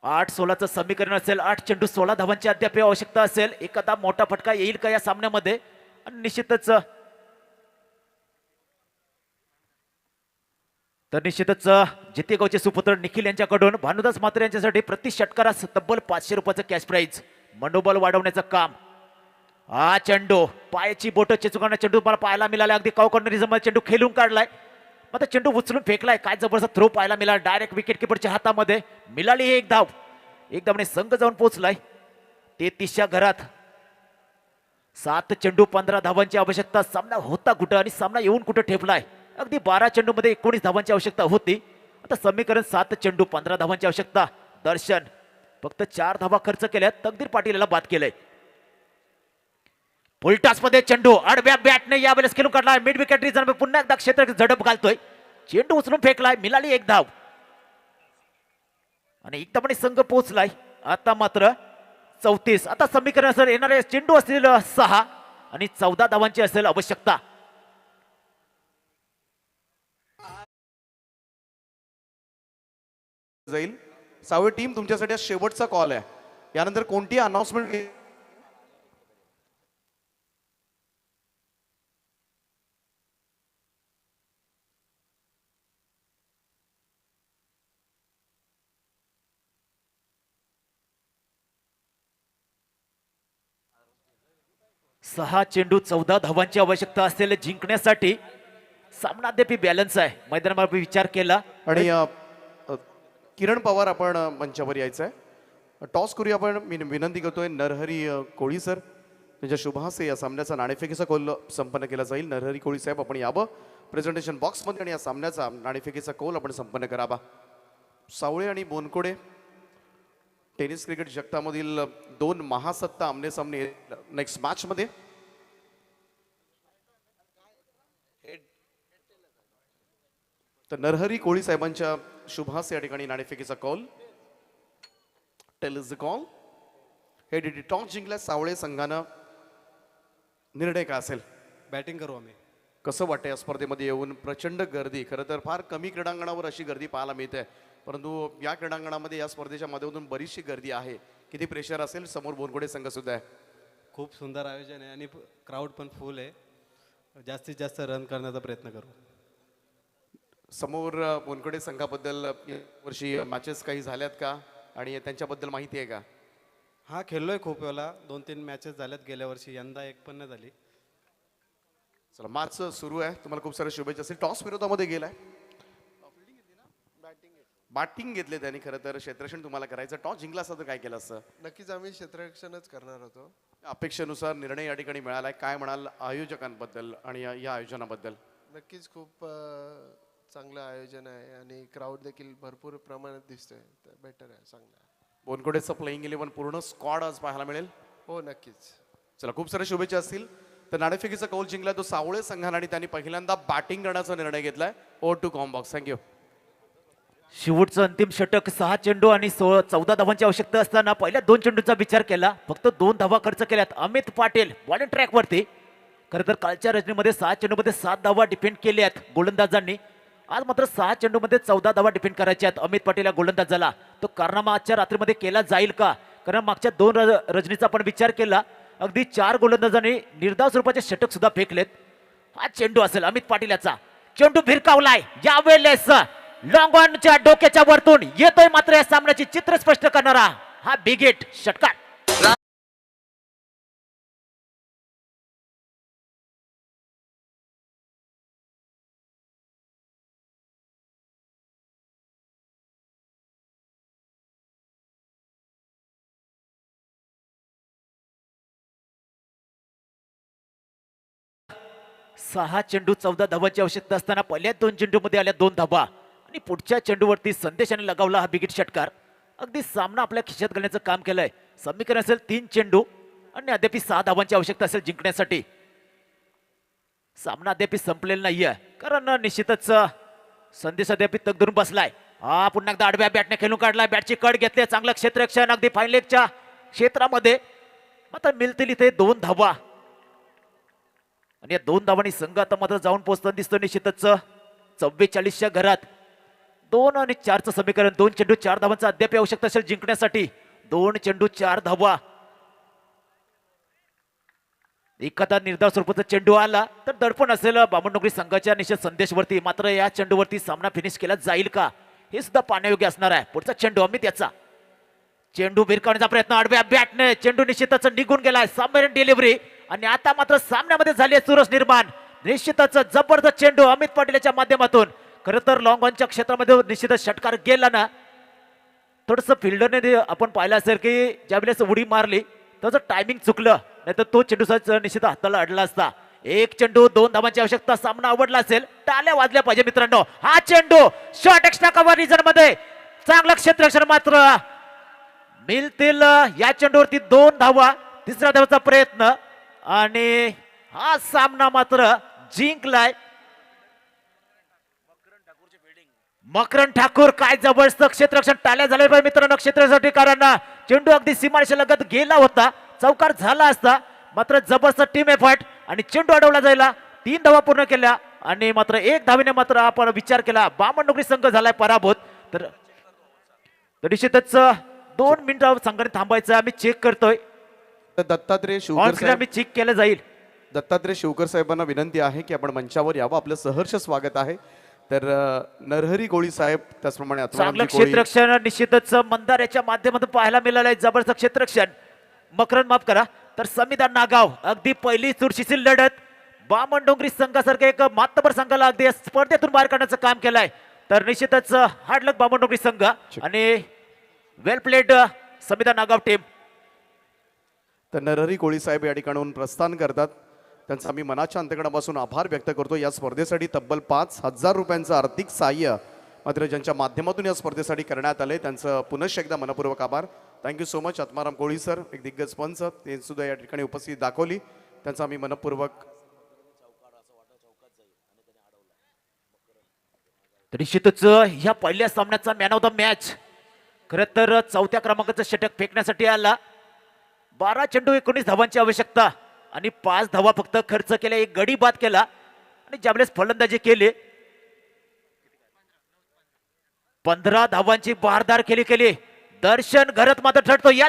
Speaker 2: 8-16चं समीकरण असेल. 8 चेंडू 16 धावांची अद्याप आवश्यकता असेल. एखादा मोठा फटका येईल का या सामन्यामध्ये आणि निश्चितच जितेगावचे सुपुत्र निखिल यांच्याकडून भानुदास म्हात्रे यांच्यासाठी प्रति षटकारास तब्बल 500 रुपयाचं कॅश प्राइज, मनोबल वाढवण्याचं काम. हा चेंडू पायाची बोट चेचुकांना चेंडू मला पाहायला मिळाला. अगदी कॉर्नरिझम चेंडू खेळून काढलाय, मात्र चेंडू उचलून फेकलाय. काय जबरदस्त थ्रो पाहायला मिळाला डायरेक्ट विकेट किपरच्या हातामध्ये. मिळाली एक धाव, एकदम संघ जाऊन पोहोचलाय 33च्या घरात. 7 चेंडू 15 धावांची आवश्यकता. सामना होता कुठं आणि सामना येऊन कुठं ठेपलाय. अगदी 12 चेंडू मध्ये 19 धावांची आवश्यकता होती. आता समीकरण 7 चेंडू 15 धावांची आवश्यकता. दर्शन फक्त 4 धावा खर्च केल्या, तकदीर पाटील याला बाद केलंय. फुलटॉस मध्ये चेंडू आडव्या बॅटने यावेळेस खेळून काढलाय. मिड विकेट रिझन पुन्हा एकदा क्षेत्र झडप घालतोय. चेंडू उचलून फेकलाय, मिळाली एक धाव आणि एकदम संघ पोहोचलाय आता मात्र 34. आता समीकरण असेल येणारे चेंडू असतील 6 आणि 14 धावांची असेल आवश्यकता.
Speaker 4: जाईल. सावळे टीम तुमच्यासाठी हा शेवटचा कॉल आहे. यानंतर कोणती अनाउन्समेंट
Speaker 2: 6 चेंडू 14 धावांची आवश्यकता असेल जिंकण्यासाठी. सामना अद्याप बॅलन्स आहे. मैदानावर विचार केला
Speaker 4: आणि किरण पवार आपण मंचावर यायचं आहे. टॉस करूया आपण. मी विनंती करतोय नरहरी कोळी सर त्यांच्या शुभ हस्ते या सामन्याचा नाणेफेकीचा कौल संपन्न केला जाईल. नरहरी कोळी साहेब आपण यावं प्रेझेंटेशन बॉक्समध्ये आणि या सामन्याचा नाणेफेकीचा कौल आपण संपन्न करावा. सावळे आणि बोनकोडे टेनिस क्रिकेट जगतामधील 2 महासत्ता आमने सामने नेक्स्ट मॅच मध्ये. तर नरहरी कोळी साहेबांच्या शुभास या ठिकाणी नाणेफेकीचा call. Tail is the call. हे डी टॉस जिंकल्या सावळे संघानं. निर्णय काय असेल?
Speaker 5: बॅटिंग करू आम्ही.
Speaker 4: कसं वाटतं या स्पर्धेमध्ये येऊन? प्रचंड गर्दी, खरं तर फार कमी क्रीडांगणावर अशी गर्दी पाहायला मिळते, परंतु या क्रीडांगणामध्ये या स्पर्धेच्या माध्यमातून बरीचशी गर्दी आहे. किती प्रेशर असेल? समोर बोनकोडे संघ सुद्धा आहे.
Speaker 5: खूप सुंदर आयोजन आहे आणि क्राऊड पण फुल आहे. जास्तीत जास्त रन करण्याचा प्रयत्न करू.
Speaker 4: समोर बोनकोडे संघाबद्दल या वर्षी मॅचेस काही झाल्यात का आणि त्यांच्याबद्दल माहिती आहे का?
Speaker 5: हा खेळलोय खूप वेळा. 2-3 मॅचेस झाल्यात गेल्या वर्षी, यंदा एक पण नाही झाली.
Speaker 4: चला, मॅच सुरू आहे. तुम्हाला खूप साऱ्या शुभेच्छा असेल. टॉस विरोधामध्ये गेलाय, बॅटिंग घेतले त्यांनी. खरं तर क्षेत्ररक्षण तुम्हाला करायचं. टॉस जिंकला असता तर काय केलं असतं?
Speaker 6: नक्कीच आम्ही क्षेत्ररक्षणच करणार होतो.
Speaker 4: अपेक्षेनुसार निर्णय या ठिकाणी मिळालाय. काय म्हणाल आयोजकांबद्दल आणि या आयोजनाबद्दल?
Speaker 6: नक्कीच खूप चांगलं आयोजन आहे आणि क्राऊड देखील भरपूर प्रमाणात दिसतोय, तर बेटर आहे, चांगलं आहे.
Speaker 4: बोनकोडेचं प्लेइंग 11 पूर्ण स्क्वॉड आज पाहायला मिळेल.
Speaker 6: हो नक्कीच.
Speaker 4: चला, खूप साऱ्या शुभेच्छा असतील. तर नाणेफेकीचा कौल जिंकला तो सावळे संघाने आणि त्यांनी पहिल्यांदा बॅटिंग करण्याचा निर्णय घेतलाय. Over to combox. थँक्यू.
Speaker 2: शेवटचं अंतिम षटक, 6 चेंडू आणि 14 धावांची आवश्यकता असताना पहिल्या 2 चेंडूचा विचार केला. फक्त 2 धावा खर्च केल्यात. अमित पाटील बॉलिंग ट्रॅक वरती. खरं तर कालच्या रजनीमध्ये 6 चेंडूमध्ये 7 धावा डिफेंड केल्यात गोलंदाजांनी. आज मात्र 6 चेंडूमध्ये 14 धावा डिफेंड करायच्या आहेत अमित पाटील या गोलंदाजाला. तो कारनामा आजच्या रात्रीमध्ये केला जाईल का? कारण मागच्या 2 रजनीचा आपण विचार केला, अगदी 4 गोलंदाजांनी निर्धाव स्वरूपाचे षटक सुद्धा फेकलेत. हा चेंडू असेल अमित पाटील याचा. चेंडू भिरकावलाय. यावेळेस लॉंग ऑनच्या डोक्याच्या वरतून येतोय मात्र या सामन्याची चित्र स्पष्ट करणारा हा बिग हिट षटकार. सहा चेंडू 14 धावांची आवश्यकता असताना पहिल्या 2 चेंडूमध्ये आल्या 2 धावा आणि पुढच्या चेंडूवरती संदेशाने लगावला हा बिगिट षटकार. अगदी सामना आपल्या खिशात घालण्याचं काम केलंय. समीकरण असेल 3 चेंडू आणि अद्याप 6 धावांची आवश्यकता असेल जिंकण्यासाठी. सामना अद्याप संपलेला नाहीये, कारण निश्चितच संदेश अद्याप तग धरून बसलाय. हा पुन्हा एकदा आडव्या बॅटने खेळून काढलाय. बॅटची कड घेतली. चांगलं क्षेत्ररक्षण अगदी फाईन लेगच्या क्षेत्रामध्ये. मात्र मिळतील इथे 2 धावा आणि या 2 धावांनी संघ आता मात्र जाऊन पोहोचताना दिसतो निश्चितच 44च्या घरात. 2 आणि 4चं समीकरण. 2 चेंडू 4 धावांचा अद्याप आवश्यकता असेल जिंकण्यासाठी. 2 चेंडू 4 धावा. एखादा निर्धाव स्वरूपाचा चेंडू आला तर दडपण असेल बामणडोंगरी संघाच्या निश्चित संदेशवरती. मात्र या चेंडूवरती सामना फिनिश केला जाईल का हे सुद्धा पाहण्यायोग्य असणार आहे. पुढचा चेंडू अमित याचा. चेंडू भिरकावण्याचा प्रयत्न आडव्या बॅटने. चेंडू निश्चितच निघून गेलाय. सबमेरिन डिलिव्हरी आणि आता मात्र सामन्यामध्ये झाली आहे चुरस निर्माण. निश्चितच जबरदस्त चेंडू अमित पाटील याच्या माध्यमातून. खरं तर लॉंग ऑनच्या क्षेत्रामध्ये निश्चितच षटकार गेला ना. थोडस फिल्डरने आपण पाहिलं असेल की ज्यावेळेस उडी मारली त्याचं टायमिंग चुकलं, नाहीतर तो चेंडू निश्चित हाताला अडला असता. 1 चेंडू 2 धावांची आवश्यकता. सामना आवडला असेल. टाळ्या वाजल्या पाहिजे मित्रांनो. हा चेंडू शॉर्ट एक्स्ट्रा कव्हर रिजन मध्ये चांगलं क्षेत्ररक्षण मात्र मिळतील या चेंडूवरती 2 धावा. तिसऱ्या धावाचा प्रयत्न आणि हा सामना मात्र जिंकलाय मकरन ठाकूर. काय जबरदस्त क्षेत्ररक्षण. टाळ्या झाल्या पाहिजे मित्रांनो क्षेत्रासाठी, कारण चेंडू अगदी सीमारेषा लगत गेला होता. चौकार झाला असता. मात्र जबरदस्त टीम एफर्ट आणि चेंडू अडवला जायला. 3 धावा पूर्ण केल्या आणि मात्र 1 धावेने मात्र आपण विचार केला बामणडोंगरी संघ झालाय पराभूत. तर निश्चितच 2 मिनिटं संघाने थांबायचं. आम्ही चेक करतोय.
Speaker 4: दत्तात्रय
Speaker 2: ऑन
Speaker 4: शिवकर
Speaker 2: स्क्रीन आम्ही चेक केलं जाईल.
Speaker 4: दत्तात्रय शिवकर साहेबांना विनंती आहे की आपण मंचावर यावं. आपलं सहर्ष स्वागत आहे. तर नरहरी कोळी साहेब, त्याचप्रमाणे
Speaker 2: चांगलं
Speaker 4: आत्मारामजी कोळी.
Speaker 2: क्षेत्ररक्षण निश्चितच मंदाऱ्याच्या माध्यमातून पाहायला मिळालंय. जबरदस्त क्षेत्ररक्षण. मकरन माफ करा तर समिधा नागाव. अगदी पहिली चुरशीची लढत. बामणडोंगरी संघासारख्या एक मातबर संघाला अगदी स्पर्धेतून बाहेर काढण्याचं काम केलंय. तर निश्चितच हार्डलक बामणडोंगरी संघ आणि वेल प्लेड समिधा नागाव टीम.
Speaker 4: तर नरहरी कोळी साहेब या ठिकाणाहून प्रस्थान करतात. त्यांचा आम्ही मनाच्या अंतकणापासून आभार व्यक्त करतो. या स्पर्धेसाठी तब्बल 5,000 रुपयांचं आर्थिक सहाय्य मात्र ज्यांच्या माध्यमातून या स्पर्धेसाठी करण्यात आले त्यांचं पुनश्च एकदा मनपूर्वक आभार. Thank you so much. Atmaram Koli sir, एक दिग्गज पंच, ते सुद्धा या ठिकाणी उपस्थिती दाखवली. त्यांचा आम्ही मनपूर्वक.
Speaker 2: निश्चितच ह्या पहिल्या सामन्याचा मॅन ऑफ द मॅच खरं तर चौथ्या क्रमांकाचं षटक फेकण्यासाठी आला. 12 चेंडू 19 धावांची आवश्यकता आणि 5 धावा फक्त खर्च केल्या, एक गडी बाद केला आणि ज्यावेळेस फलंदाजी केली 15 धावांची बहारदार केली. दर्शन घरत मात्र ठरतो या